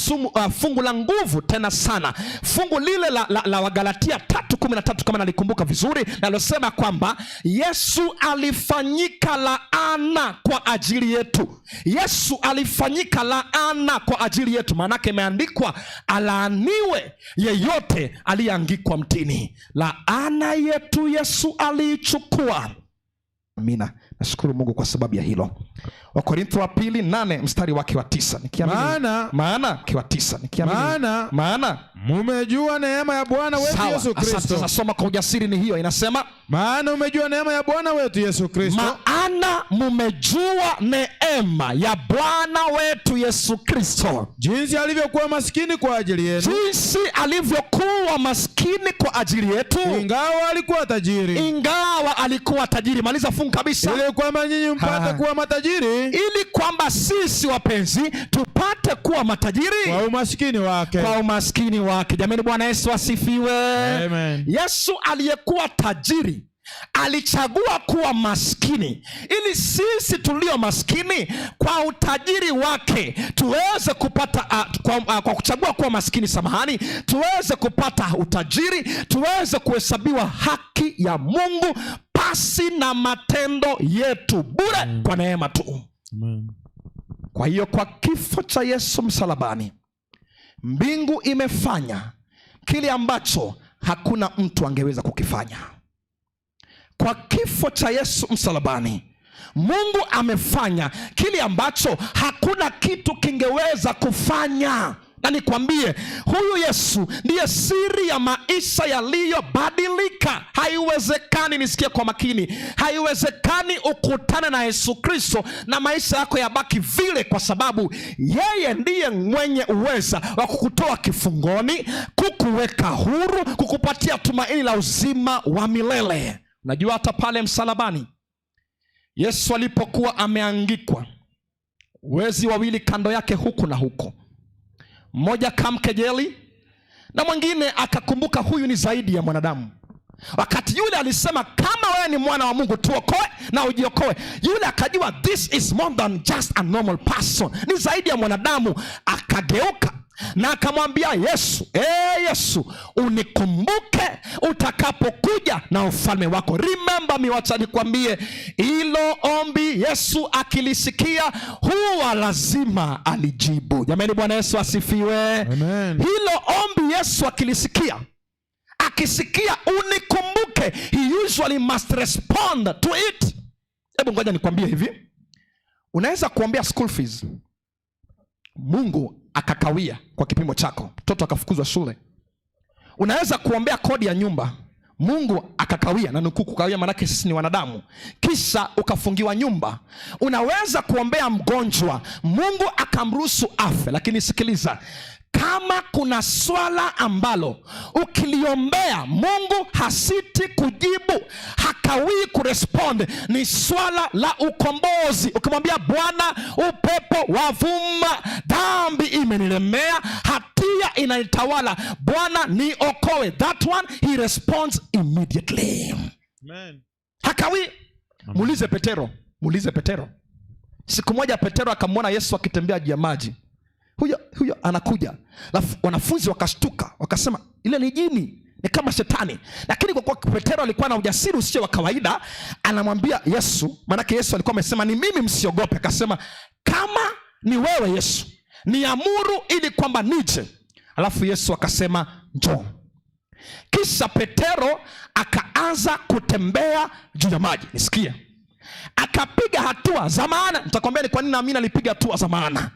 fungu la nguvu tena sana, fungu lile la Wagalatia 3:13 kama nalikumbuka vizuri, nalosema kwamba Yesu alifanyika laana kwa ajili yetu. Yesu alifanyika laana kwa ajili yetu, maanake imeandikwa alaaniwe yeyote aliyeangikwa mtini. Laana yetu Yesu aliichukua. Amina. Nashukuru Mungu kwa sababu ya hilo. Wakorintho wa pili 8 mstari wake wa 9. Nikiamini maana kiwa 9. Nikiamini maana
mumejua neema ya Bwana wetu Yesu Kristo.
Sasa soma kwa ujasiri, ni hiyo inasema,
maana umejua neema ya Bwana wetu Yesu Kristo.
Maana mumejua neema ya Bwana wetu Yesu Kristo,
jinsi alivyokuwa maskini kwa ajili yenu.
Jinsi alivyokuwa maskini kwa ajili yetu,
ingawa alikuwa tajiri.
Ingawa alikuwa tajiri. Maliza fungu kabisa.
Ili kwamba nyinyi mpate kuwa matajiri.
Ili kwamba sisi wapenzi tupate kuwa matajiri
kwa umaskini wake.
Kwa umaskini wake. Jamani, Bwana Yesu asifiwe.
Amen.
Yesu aliyekuwa tajiri alichagua kuwa maskini ili sisi tulio maskini kwa utajiri wake tuweze kupata kwa kuchagua kuwa maskini, tuweze kupata utajiri, tuweze kuhesabiwa haki ya Mungu pasi na matendo yetu, bure kwa neema tu.
Amen.
Kwa hiyo kwa kifo cha Yesu msalabani, mbingu imefanya kile ambacho hakuna mtu angeweza kukifanya. Kwa kifo cha Yesu msalabani, Mungu amefanya kile ambacho hakuna kitu kingeweza kufanya. Na nikwambie, huyu Yesu ndiye siri ya maisha yaliyobadilika. Haiwezekani, nisikie kwa makini, haiwezekani ukutane na Yesu Kristo na maisha yako yabaki vile, kwa sababu yeye ndiye mwenye uweza wa kukutoa kifungoni, kukuweka huru, kukupatia tumaini la uzima wa milele. Najua hata pale msalabani Yesu alipokuwa ameangikwa, wezi wawili kando yake huku na huku, mmoja kamkejeli na mwingine akakumbuka huyu ni zaidi ya mwanadamu. Wakati yule alisema, kama wewe ni mwana wa Mungu tuokoe na ujiokoe, yule akajua this is more than just a normal person, ni zaidi ya mwanadamu. Akageuka na akamwambia Yesu, Yesu, unikumbuke utakapokuja na ufalme wako. Remember me. Wacha nikwambie, hilo ombi Yesu akilisikia huwa lazima alijibu. Jamani, Bwana Yesu asifiwe.
Amen.
Hilo ombi Yesu akilisikia, akisikia unikumbuke, he usually must respond to it. Hebu ngoja nikwambie hivi, unaweza kuombea school fees, Mungu akakawia kwa kipimo chako, mtoto akafukuzwa shule. Unaweza kuombea kodi ya nyumba, Mungu akakawia, na nuku kukawia manake sisi ni wanadamu, kisha ukafungiwa nyumba. Unaweza kuombea mgonjwa, Mungu akamruhusu afe. Lakini sikiliza, kama kuna swala ambalo ukiliombea Mungu hasiti kujibu, hakawii kurespond, ni swala la ukombozi. Ukimwambia Bwana, upepo wavuma, dhambi imenilemea, hatia inanitawala, Bwana niokoe, that one he responds immediately.
Amen.
Hakawii. Muulize Petero. Siku moja Petero akamwona Yesu akitembea juu ya maji. Huyo anakuja. Wanafunzi wakashtuka, wakasema ile ni jini, ni kama shetani. Lakini kwa kuwa Petero alikuwa na ujasiri usio wa kawaida, anamwambia Yesu, manake Yesu alikuwa amesema ni mimi, msiogope. Akasema, kama ni wewe Yesu, niamuru ili kwamba nije. Alafu Yesu akasema njoo. Kisha Petero akaanza kutembea juu ya maji. Nisikie, akapiga hatua za maana. Nitakwambia ni kwa nini naamini alipiga hatua za maana.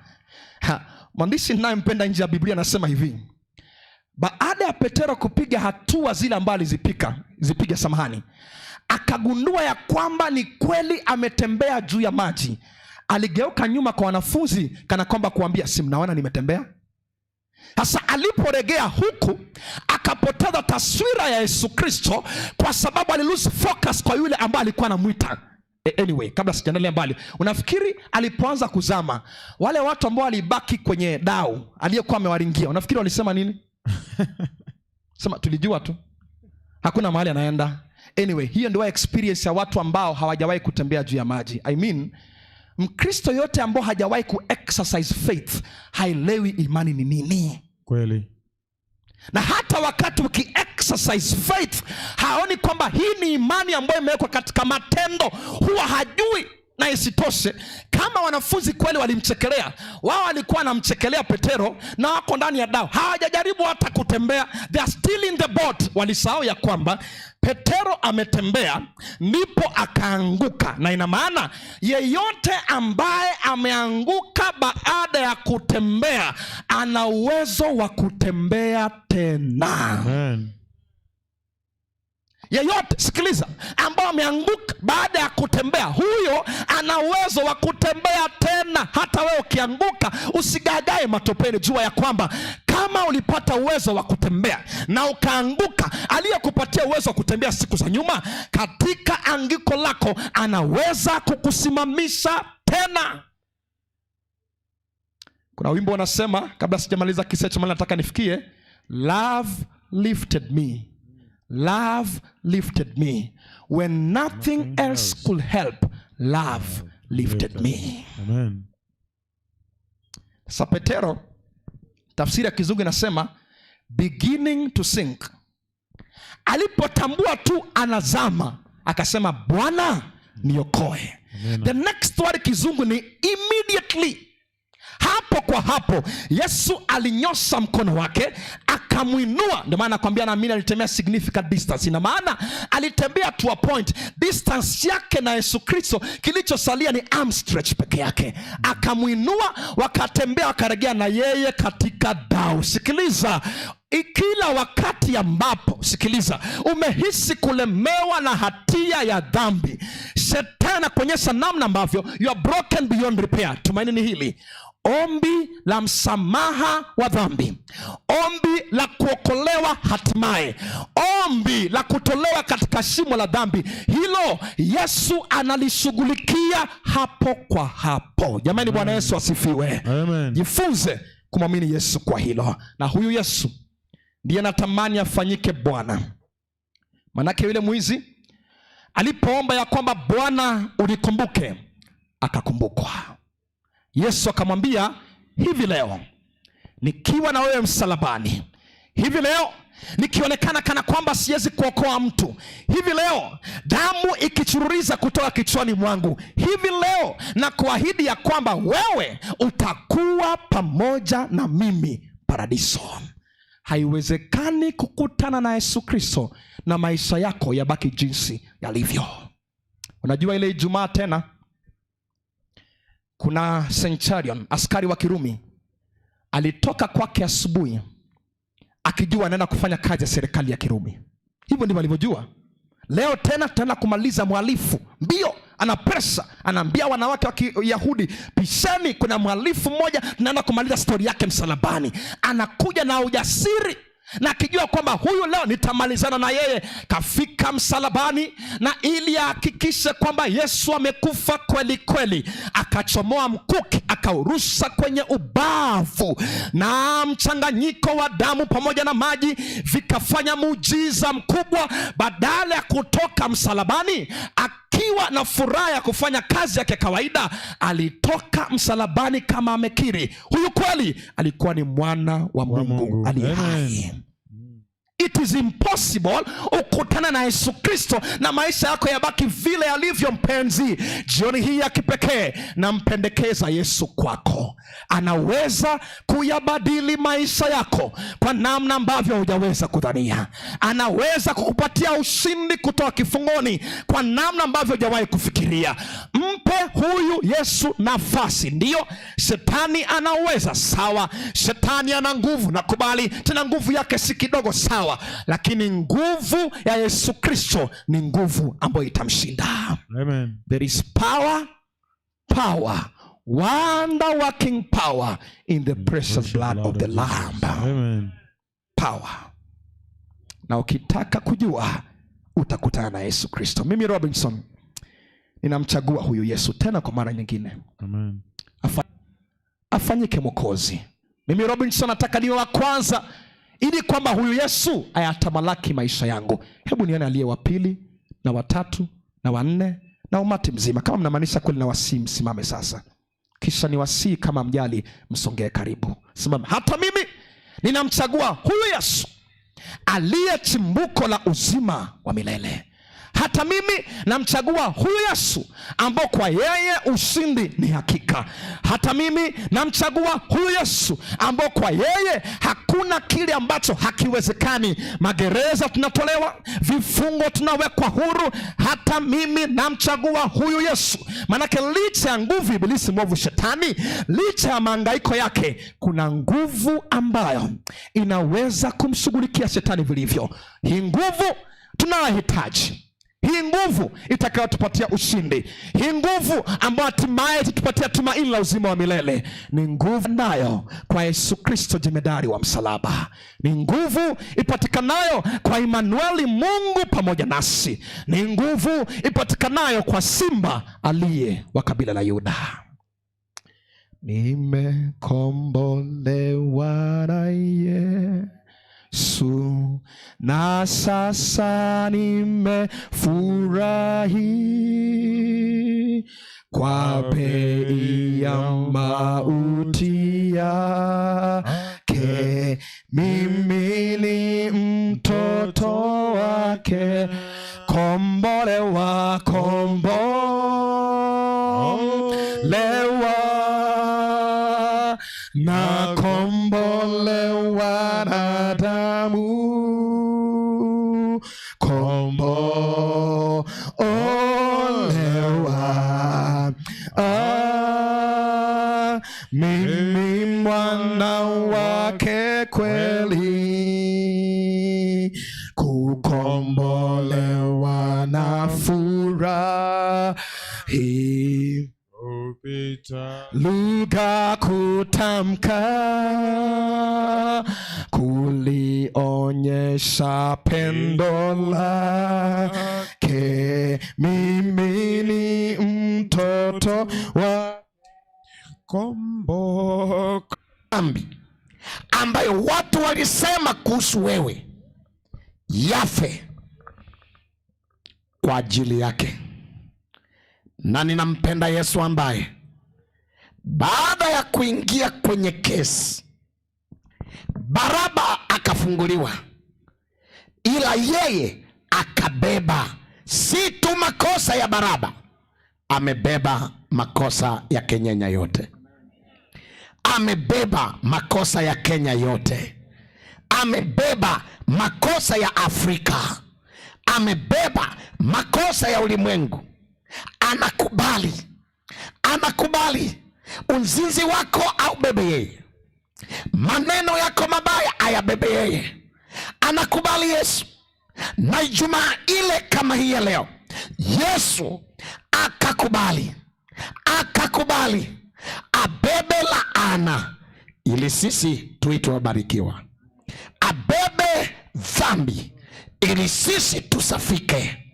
Mwandishi ninayempenda nje ya Biblia anasema hivi, baada ya Petero kupiga hatua zile ambazo zipiga, akagundua ya kwamba ni kweli ametembea juu ya maji. Aligeuka nyuma kwa wanafunzi kana kwamba kuambia, si mnaona nimetembea? Sasa aliporegea huku, akapoteza taswira ya Yesu Kristo, kwa sababu alilose focus kwa yule ambaye alikuwa anamuita. Anyway, kabla sijaendelea mbali, unafikiri alipoanza kuzama, wale watu ambao walibaki kwenye dau aliyekuwa amewaringia, unafikiri walisema nini? Sema tulijua tu, hakuna mahali anaenda. Anyway, hiyo ndio experience ya watu ambao hawajawahi kutembea juu ya maji. I mean, Mkristo yote ambao hajawahi ku-exercise faith haelewi imani ni nini.
Kweli.
Na hata wakati uki-exercise faith, haoni kwamba hii ni imani ambayo imewekwa katika matendo, huwa hajui Na isitoshe, kama wanafunzi kweli walimchekelea, wao walikuwa wanamchekelea Petero na wako ndani ya dau, hawajajaribu hata kutembea, they are still in the boat. Walisahau ya kwamba Petero ametembea ndipo akaanguka, na ina maana yeyote ambaye ameanguka baada ya kutembea ana uwezo wa kutembea tena.
Amen.
Yeyote, sikiliza, ambao ameanguka baada ya kutembea, huyo ana uwezo wa kutembea tena. Hata wewe ukianguka usigagae matopeni, jua ya kwamba kama ulipata uwezo wa kutembea na ukaanguka, aliyekupatia uwezo wa kutembea siku za nyuma, katika angiko lako anaweza kukusimamisha tena. Kuna wimbo unasema, kabla sijamaliza kisa cha mali nataka nifikie, love lifted me, love lifted me when nothing else could help, love lifted me.
Amen.
Sasa Petero, tafsiri ya Kizungu inasema beginning to sink, alipotambua tu anazama akasema, Bwana niokoe. The next word Kizungu ni immediately. Hapo kwa hapo Yesu alinyosha mkono wake akamwinua. Ndio maana nakwambia, naamini alitembea significant distance. Ina maana alitembea to a point, distance yake na Yesu Kristo kilichosalia ni arm stretch peke yake. Akamwinua, wakatembea, wakarejea na yeye katika dau. Sikiliza, kila wakati ambapo, sikiliza, umehisi kulemewa na hatia ya dhambi, Shetani anakuonyesha namna ambavyo you are broken beyond repair. Tumaini ni hili: ombi la msamaha wa dhambi, ombi la kuokolewa hatimaye, ombi la kutolewa katika shimo la dhambi, hilo Yesu analishughulikia hapo kwa hapo. Jamani, Bwana Yesu asifiwe.
Amen.
Jifunze kumwamini Yesu kwa hilo, na huyu Yesu ndiye natamani afanyike Bwana. Manake yule mwizi alipoomba ya kwamba Bwana unikumbuke, akakumbukwa. Yesu akamwambia, hivi leo nikiwa na wewe msalabani, hivi leo nikionekana kana kwamba siwezi kuokoa mtu, hivi leo damu ikichururiza kutoka kichwani mwangu, hivi leo na kuahidi ya kwamba wewe utakuwa pamoja na mimi paradiso. Haiwezekani kukutana na Yesu Kristo na maisha yako yabaki jinsi yalivyo. Unajua ile Ijumaa tena, kuna centurion, askari wa Kirumi, alitoka kwake asubuhi akijua anaenda kufanya kazi ya serikali ya Kirumi. Hivyo ndivyo alivyojua. Leo tena tutaenda kumaliza mhalifu. Mbio, ana presa, anaambia wanawake wa Kiyahudi, pisheni, kuna mhalifu mmoja tunaenda kumaliza stori yake msalabani. Anakuja na ujasiri na akijua kwamba huyu leo nitamalizana na yeye. Kafika msalabani, na ili ahakikishe kwamba Yesu amekufa kweli kweli, akachomoa mkuki akaurusha kwenye ubavu, na mchanganyiko wa damu pamoja na maji vikafanya muujiza mkubwa. Badala ya kutoka msalabani akiwa na furaha ya kufanya kazi yake kawaida, alitoka msalabani kama amekiri huyu kweli alikuwa ni mwana wa Mungu aliye hai. It is impossible ukutana na Yesu Kristo na maisha yako yabaki vile yalivyo. Mpenzi, jioni hii ya kipekee nampendekeza Yesu kwako. Anaweza kuyabadili maisha yako kwa namna ambavyo hujaweza kudhania. Anaweza kukupatia ushindi kutoka kifungoni kwa namna ambavyo hujawahi kufikiria. Mpe huyu Yesu nafasi. Ndiyo, Shetani anaweza, sawa. Shetani ana nguvu, nakubali, tena nguvu yake si kidogo, sawa. Lakini nguvu ya Yesu Kristo ni nguvu ambayo itamshinda.
Amen.
There is power, wonder working power in the precious blood of the Lamb.
Amen.
Power. Na ukitaka kujua, utakutana na Yesu Kristo. Mimi Robinson ninamchagua huyu Yesu tena kwa mara nyingine.
Amen.
Afanyike Mwokozi. Mimi Robinson nataka niwe wa kwanza, ili kwamba huyu Yesu ayatamalaki maisha yangu. Hebu nione aliye wa pili na watatu na wanne na umati mzima. Kama mnamaanisha kweli, na wasii msimame sasa. Kisha ni wasii kama mjali, msongee karibu. Simama. Hata mimi ninamchagua huyu Yesu aliye chimbuko la uzima wa milele, hata mimi namchagua huyu Yesu ambao kwa yeye ushindi ni hakika. Hata mimi namchagua huyu Yesu ambao kwa yeye hakuna kile ambacho hakiwezekani. Magereza tunatolewa, vifungo tunawekwa huru. Hata mimi namchagua huyu Yesu. Manake licha ya nguvu ibilisi mwovu shetani, licha ya mahangaiko yake, kuna nguvu ambayo inaweza kumshughulikia shetani vilivyo. Hii nguvu tunayohitaji, hii nguvu itakayotupatia ushindi, hii nguvu ambayo hatimaye tutupatia tumaini la uzima wa milele, ni nguvu nayo kwa Yesu Kristo jemedari wa msalaba. Ni nguvu ipatikanayo kwa Imanueli, Mungu pamoja nasi. Ni nguvu ipatikanayo kwa Simba aliye wa kabila la Yuda. Nimekombolewa na Yesu, na sasa nimefurahi kwa bei ya mauti yake. Mimi ni mtoto wake, kombolewa, na kombolewa na damu, kombolewa. Mimi mwana wake kweli, kukombolewa na furahi. Lugha kutamka, kulionyesha pendo lake. Mimi ni mtoto wa kombo. Dhambi ambayo watu walisema kuhusu wewe yafe kwa ajili yake. Na ninampenda Yesu ambaye baada ya kuingia kwenye kesi, Baraba akafunguliwa, ila yeye akabeba si tu makosa ya Baraba, amebeba makosa ya Kenya yote. Amebeba makosa ya Kenya yote. Amebeba makosa ya Afrika. Amebeba makosa ya ulimwengu. Anakubali unzinzi wako au bebe yeye, maneno yako mabaya ayabebe yeye. Anakubali Yesu. Na Ijumaa ile kama hii ya leo, Yesu akakubali abebe laana ili sisi tuitwe wabarikiwa, abebe dhambi ili sisi tusafike,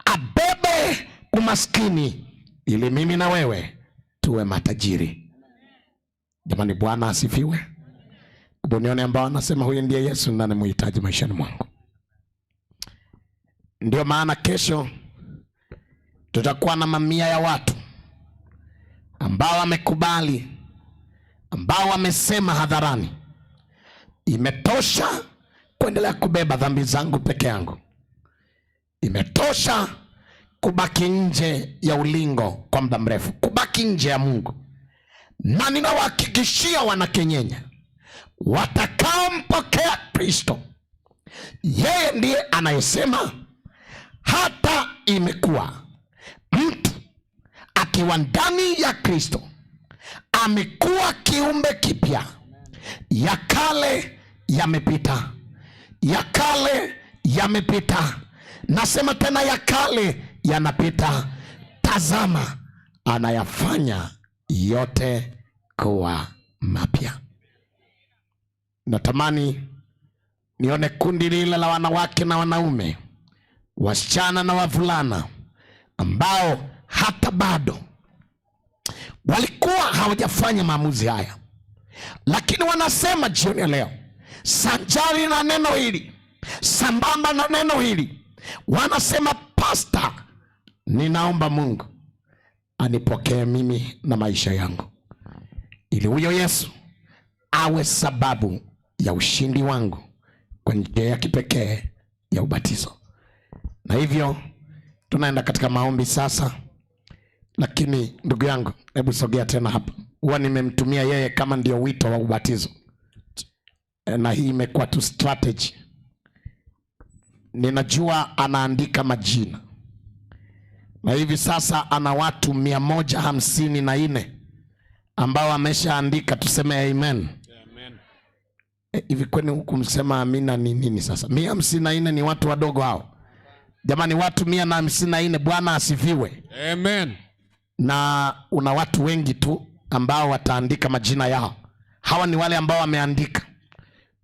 abebe umaskini ili mimi na wewe tuwe matajiri. Jamani, Bwana asifiwe. Bonione ambao anasema huyu ndiye Yesu na namuhitaji maishani mwangu. Ndio maana kesho tutakuwa na mamia ya watu ambao wamekubali, ambao wamesema hadharani, imetosha kuendelea kubeba dhambi zangu peke yangu, imetosha kubaki nje ya ulingo kwa muda mrefu, kubaki nje ya Mungu. Na ninawahakikishia wanakenyenya, watakaompokea Kristo, yeye ndiye anayesema hata imekuwa mtu akiwa ndani ya Kristo amekuwa kiumbe kipya, ya kale yamepita, ya kale yamepita. Nasema tena ya kale yanapita, tazama anayafanya yote kuwa mapya. Natamani nione kundi lile la wanawake na wanaume, wasichana na wavulana ambao hata bado walikuwa hawajafanya maamuzi haya, lakini wanasema jioni ya leo, sanjari na neno hili, sambamba na neno hili, wanasema Pastor, ninaomba Mungu anipokee mimi na maisha yangu, ili huyo Yesu awe sababu ya ushindi wangu kwa njia ya kipekee ya ubatizo. Na hivyo Tunaenda katika maombi sasa, lakini ndugu yangu, hebu sogea tena hapa. Huwa nimemtumia yeye kama ndio wito wa ubatizo, na hii imekuwa tu strategy. Ninajua anaandika majina, na hivi sasa ana watu 154 ambao ameshaandika. Tuseme amen. Hivi kwani huku msema amina ni nini sasa? 154 ni watu wadogo hao jamani? Watu 154, Bwana asifiwe.
Amen.
Na una watu wengi tu ambao wataandika majina yao. Hawa ni wale ambao wameandika.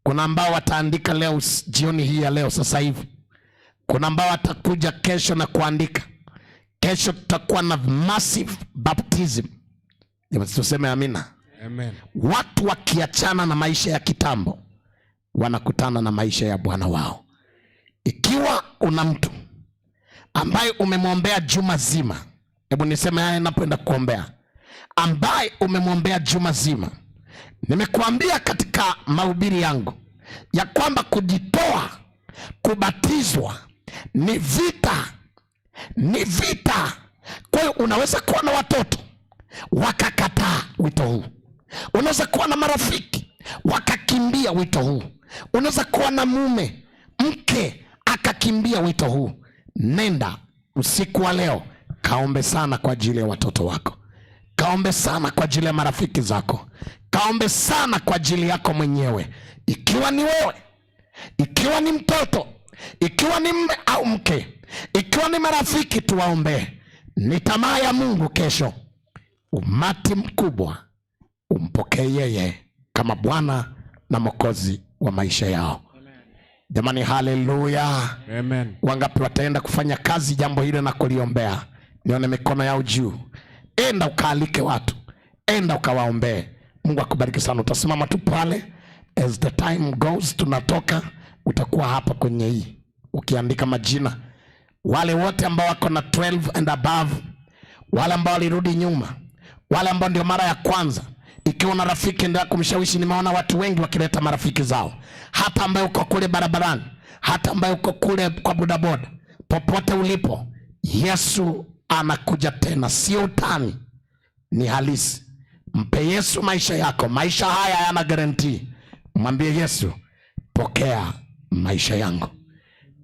Kuna ambao wataandika leo jioni hii ya leo sasa hivi. Kuna ambao watakuja kesho na kuandika. Kesho tutakuwa na massive baptism. Jamani, tuseme amina.
Amen.
Watu wakiachana na maisha ya kitambo wanakutana na maisha ya Bwana wao. Ikiwa una mtu ambaye umemwombea juma zima, hebu niseme haya ninapoenda kuombea, ambaye umemwombea juma zima, nimekuambia katika mahubiri yangu ya kwamba kujitoa, kubatizwa ni vita, ni vita. Kwa hiyo unaweza kuwa na watoto wakakataa wito huu, unaweza kuwa na marafiki wakakimbia wito huu, unaweza kuwa na mume, mke akakimbia wito huu. Nenda usiku wa leo, kaombe sana kwa ajili ya watoto wako, kaombe sana kwa ajili ya marafiki zako, kaombe sana kwa ajili yako mwenyewe. Ikiwa ni wewe, ikiwa ni mtoto, ikiwa ni mume au mke, ikiwa ni marafiki, tuwaombee. Ni tamaa ya Mungu kesho umati mkubwa umpokee yeye kama Bwana na Mwokozi wa maisha yao. Jamani, haleluya.
Amen.
Wangapi wataenda kufanya kazi jambo hilo na kuliombea? Nione mikono yao juu. Enda ukaalike watu, enda ukawaombee. Mungu akubariki sana. Utasimama tu pale, as the time goes, tunatoka, utakuwa hapa kwenye hii ukiandika majina. Wale wote ambao wako na 12 and above, wale ambao walirudi nyuma, wale ambao ndio mara ya kwanza. Ikiwa na rafiki ndio kumshawishi, nimeona watu wengi wakileta marafiki zao. Hata ambaye uko kule barabarani, hata ambaye uko kule kwa bodaboda, popote ulipo, Yesu anakuja tena, sio utani, ni halisi. Mpe Yesu maisha yako. Maisha haya hayana guarantee. Mwambie Yesu, pokea maisha yangu.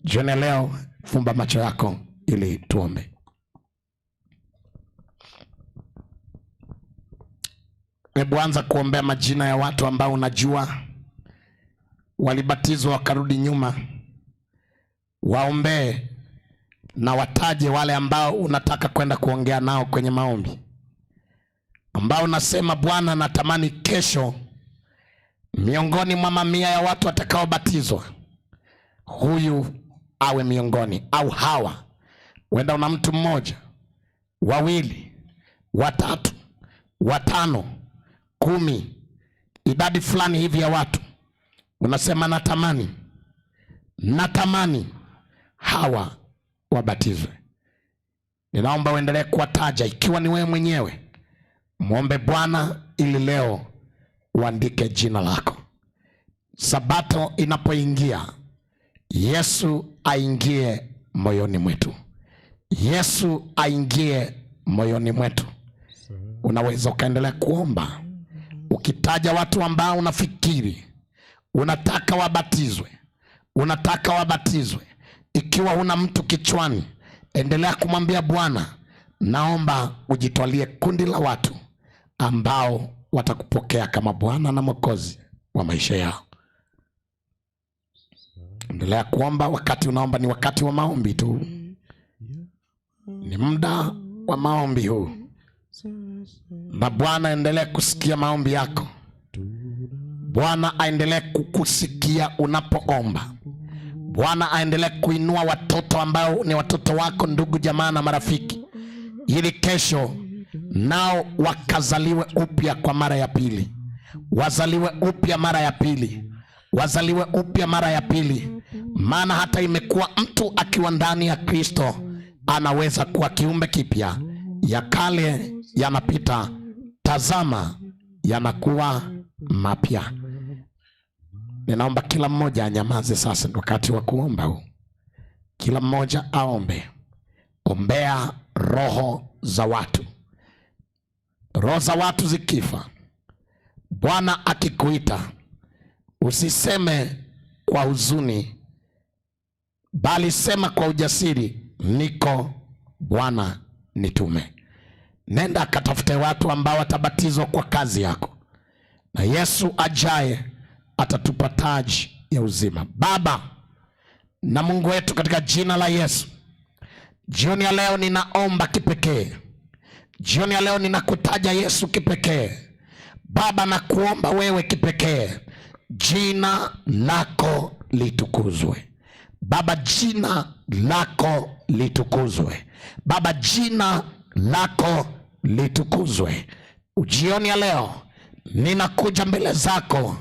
Jioni leo fumba macho yako ili tuombe. Hebu anza kuombea majina ya watu ambao unajua walibatizwa wakarudi nyuma. Waombee na wataje wale ambao unataka kwenda kuongea nao kwenye maombi, ambao unasema Bwana, natamani kesho miongoni mwa mamia ya watu watakaobatizwa, huyu awe miongoni, au hawa. Wenda una mtu mmoja, wawili, watatu, watano, 10, idadi fulani hivi ya watu, unasema natamani hawa wabatizwe. Ninaomba uendelee kuwataja. Ikiwa ni wewe mwenyewe, muombe Bwana ili leo uandike jina lako. Sabato inapoingia, Yesu aingie moyoni mwetu. Yesu aingie moyoni mwetu. Unaweza ukaendelea kuomba ukitaja watu ambao unafikiri unataka wabatizwe. Ikiwa huna mtu kichwani, endelea kumwambia Bwana, naomba ujitwalie kundi la watu ambao watakupokea kama Bwana na Mwokozi wa maisha yao. Endelea kuomba. Wakati unaomba ni wakati wa maombi tu, ni muda wa maombi huu, na Bwana endelee kusikia maombi yako. Bwana aendelee kukusikia unapoomba. Bwana aendelee kuinua watoto ambao ni watoto wako, ndugu jamaa na marafiki, ili kesho nao wakazaliwe upya kwa mara ya pili, wazaliwe upya mara ya pili, wazaliwe upya mara ya pili. Maana hata imekuwa mtu akiwa ndani ya Kristo anaweza kuwa kiumbe kipya, ya kale yanapita, tazama yanakuwa mapya. Ninaomba kila mmoja anyamaze sasa, wakati wa kuomba huu. Kila mmoja aombe. ombea roho za watu. Roho za watu zikifa, Bwana akikuita, usiseme kwa huzuni, bali sema kwa ujasiri, niko Bwana nitume. Nenda katafute watu ambao watabatizwa kwa kazi yako, na Yesu ajaye atatupa taji ya uzima. Baba na Mungu wetu, katika jina la Yesu, jioni ya leo ninaomba kipekee. Jioni ya leo ninakutaja Yesu kipekee. Baba, na kuomba wewe kipekee, jina lako litukuzwe. Baba, jina lako litukuzwe. Baba, jina lako litukuzwe. Jioni ya leo ninakuja mbele zako,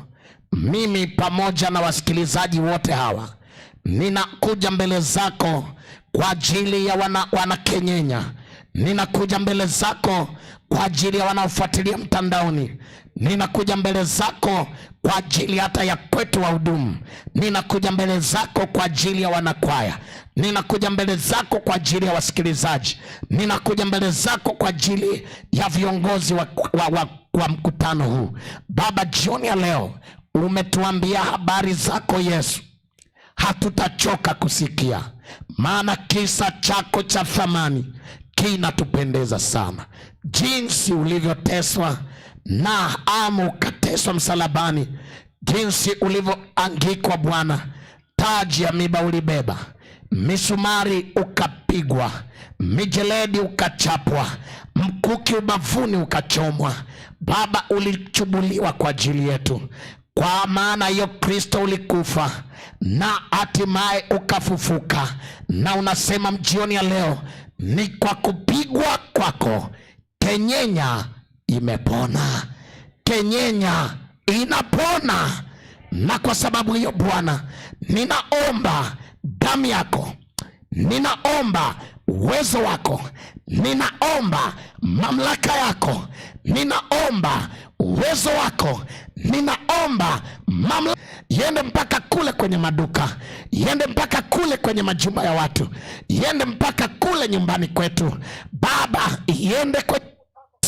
mimi pamoja na wasikilizaji wote hawa. Ninakuja mbele zako kwa ajili ya wana Kenyenya. Ninakuja mbele zako kwa ajili ya wanaofuatilia mtandaoni. Ninakuja mbele zako kwa ajili hata ya kwetu wahudumu. Ninakuja mbele zako kwa ajili ya wanakwaya. Ninakuja mbele zako kwa ajili ya wasikilizaji. Ninakuja mbele zako kwa ajili ya viongozi wa mkutano huu. Baba, jioni ya leo umetuambia habari zako Yesu. Hatutachoka kusikia, maana kisa chako cha thamani kinatupendeza sana. Jinsi ulivyoteswa na ukateswa msalabani, jinsi ulivyoangikwa Bwana, taji ya miba ulibeba, misumari ukapigwa, mijeledi ukachapwa, mkuki ubavuni ukachomwa. Baba, ulichubuliwa kwa ajili yetu. Kwa maana hiyo Kristo ulikufa na hatimaye ukafufuka, na unasema mjioni ya leo, ni kwa kupigwa kwako Kenyenya imepona. Kenyenya inapona. Na kwa sababu hiyo Bwana, ninaomba damu yako, ninaomba uwezo wako, ninaomba mamlaka yako, ninaomba uwezo wako, ninaomba mamlaka iende mpaka kule kwenye maduka, iende mpaka kule kwenye majumba ya watu, iende mpaka kule nyumbani kwetu Baba, iende kwenye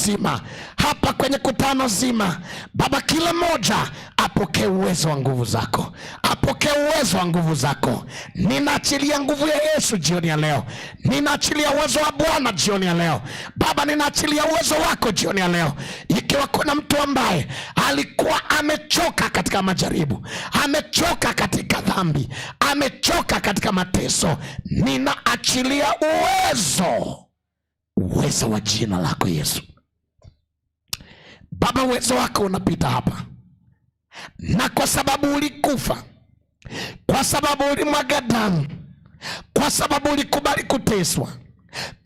zima, hapa kwenye kutano zima Baba, kila moja apokee uwezo wa nguvu zako, apokee uwezo wa nguvu zako. Ninaachilia nguvu ya Yesu jioni ya leo. Ninaachilia uwezo wa Bwana jioni ya leo. Baba, ninaachilia uwezo wako jioni ya leo. Ikiwa kuna mtu ambaye alikuwa amechoka katika majaribu, amechoka katika dhambi, amechoka katika mateso, ninaachilia uwezo wa jina lako Yesu. Baba, uwezo wako unapita hapa, na kwa sababu ulikufa, kwa sababu ulimwaga damu, kwa sababu ulikubali kuteswa,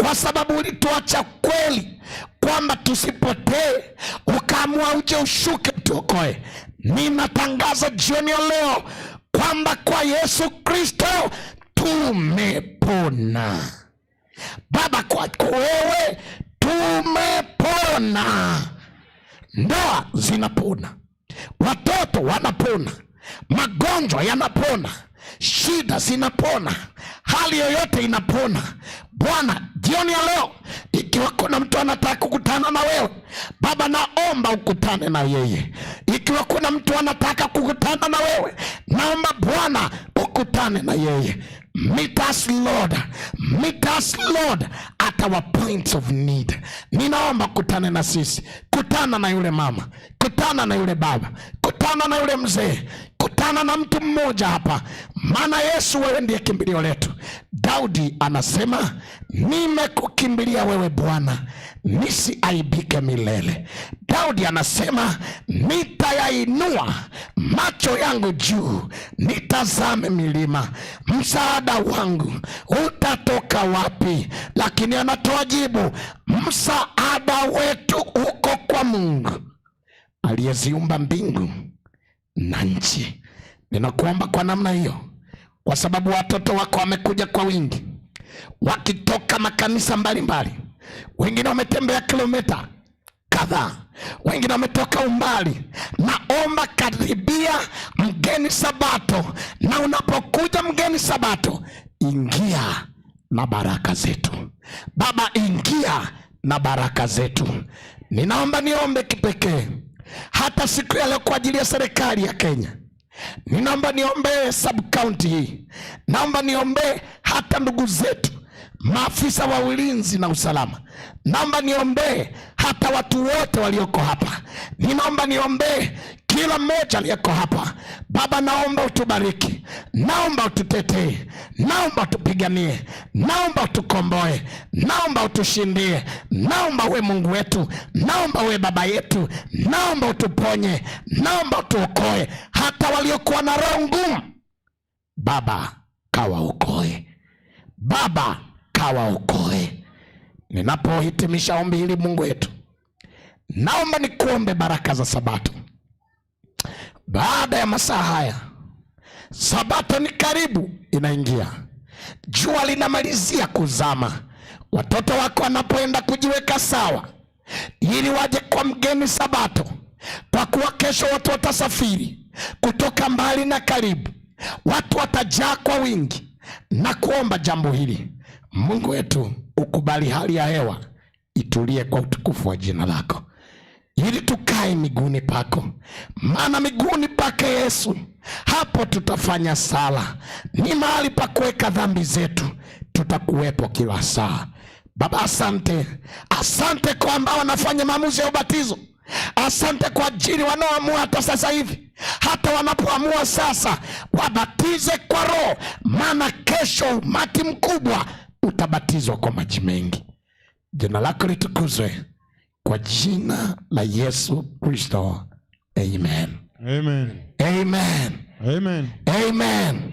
kwa sababu ulituacha kweli kwamba tusipotee, ukaamua uje ushuke tuokoe. Ninatangaza jioni ya leo kwamba kwa Yesu Kristo tumepona. Baba, kwa wewe tumepona. Ndoa zinapona, watoto wanapona, magonjwa yanapona, shida zinapona, hali yoyote inapona. Bwana, jioni ya leo, ikiwa kuna mtu anataka kukutana na wewe Baba, naomba ukutane na yeye. Ikiwa kuna mtu anataka kukutana na wewe, naomba Bwana ukutane na yeye. Meet us Lord, meet us Lord at our points of need. Ninaomba kutane na sisi, kutana na yule mama, kutana na yule baba, kutana na yule mzee, kutana na mtu mmoja hapa, maana Yesu, wewe ndiye kimbilio letu. Daudi anasema, nimekukimbilia wewe Bwana, nisiaibike milele. Daudi anasema, nitayainua macho yangu juu, nitazame milima, msaada wangu utatoka wapi? Lakini anatoa jibu, msaada wetu uko kwa Mungu aliyeziumba mbingu na nchi. Ninakuomba kwa namna hiyo, kwa sababu watoto wako wamekuja kwa wingi, wakitoka makanisa mbalimbali. Wengine wametembea kilomita kadhaa, wengine wametoka umbali. Naomba karibia mgeni Sabato, na unapokuja mgeni Sabato, ingia na baraka zetu. Baba, ingia na baraka zetu. Ninaomba niombe kipekee hata siku ya leo kwa ajili ya serikali ya Kenya. Ninaomba niombe sub county hii. Naomba niombe hata ndugu zetu maafisa wa ulinzi na usalama. Naomba niombe hata watu wote walioko hapa. Ninaomba niombe kila mmoja aliyeko hapa. Baba, naomba utubariki, naomba ututetee, naomba utupiganie, naomba utukomboe, naomba utushindie, naomba uwe Mungu wetu, naomba uwe Baba yetu, naomba utuponye, naomba utuokoe. Hata waliokuwa na roho ngumu, Baba kawaokoe, Baba kawaokoe. Ninapohitimisha ombi hili, Mungu wetu, naomba nikuombe baraka za Sabato. Baada ya masaa haya, Sabato ni karibu inaingia, jua linamalizia kuzama. Watoto wako wanapoenda kujiweka sawa ili waje kwa mgeni Sabato, kwa kuwa kesho watu watasafiri kutoka mbali na karibu, watu watajaa kwa wingi. Na kuomba jambo hili, Mungu wetu, ukubali hali ya hewa itulie kwa utukufu wa jina lako, ili tukae miguuni pako. Maana miguuni pake Yesu, hapo tutafanya sala. Ni mahali pa kuweka dhambi zetu, tutakuwepo kila saa. Baba, asante. Asante kwa ambao wanafanya maamuzi ya ubatizo. Asante kwa ajili wanaoamua hata sasa hivi, hata wanapoamua sasa wabatize kwa Roho, maana kesho umati mkubwa utabatizwa kwa maji mengi. Jina lako litukuzwe kwa jina la Yesu Kristo. Amen.
Amen.
Amen.
Amen.
Amen.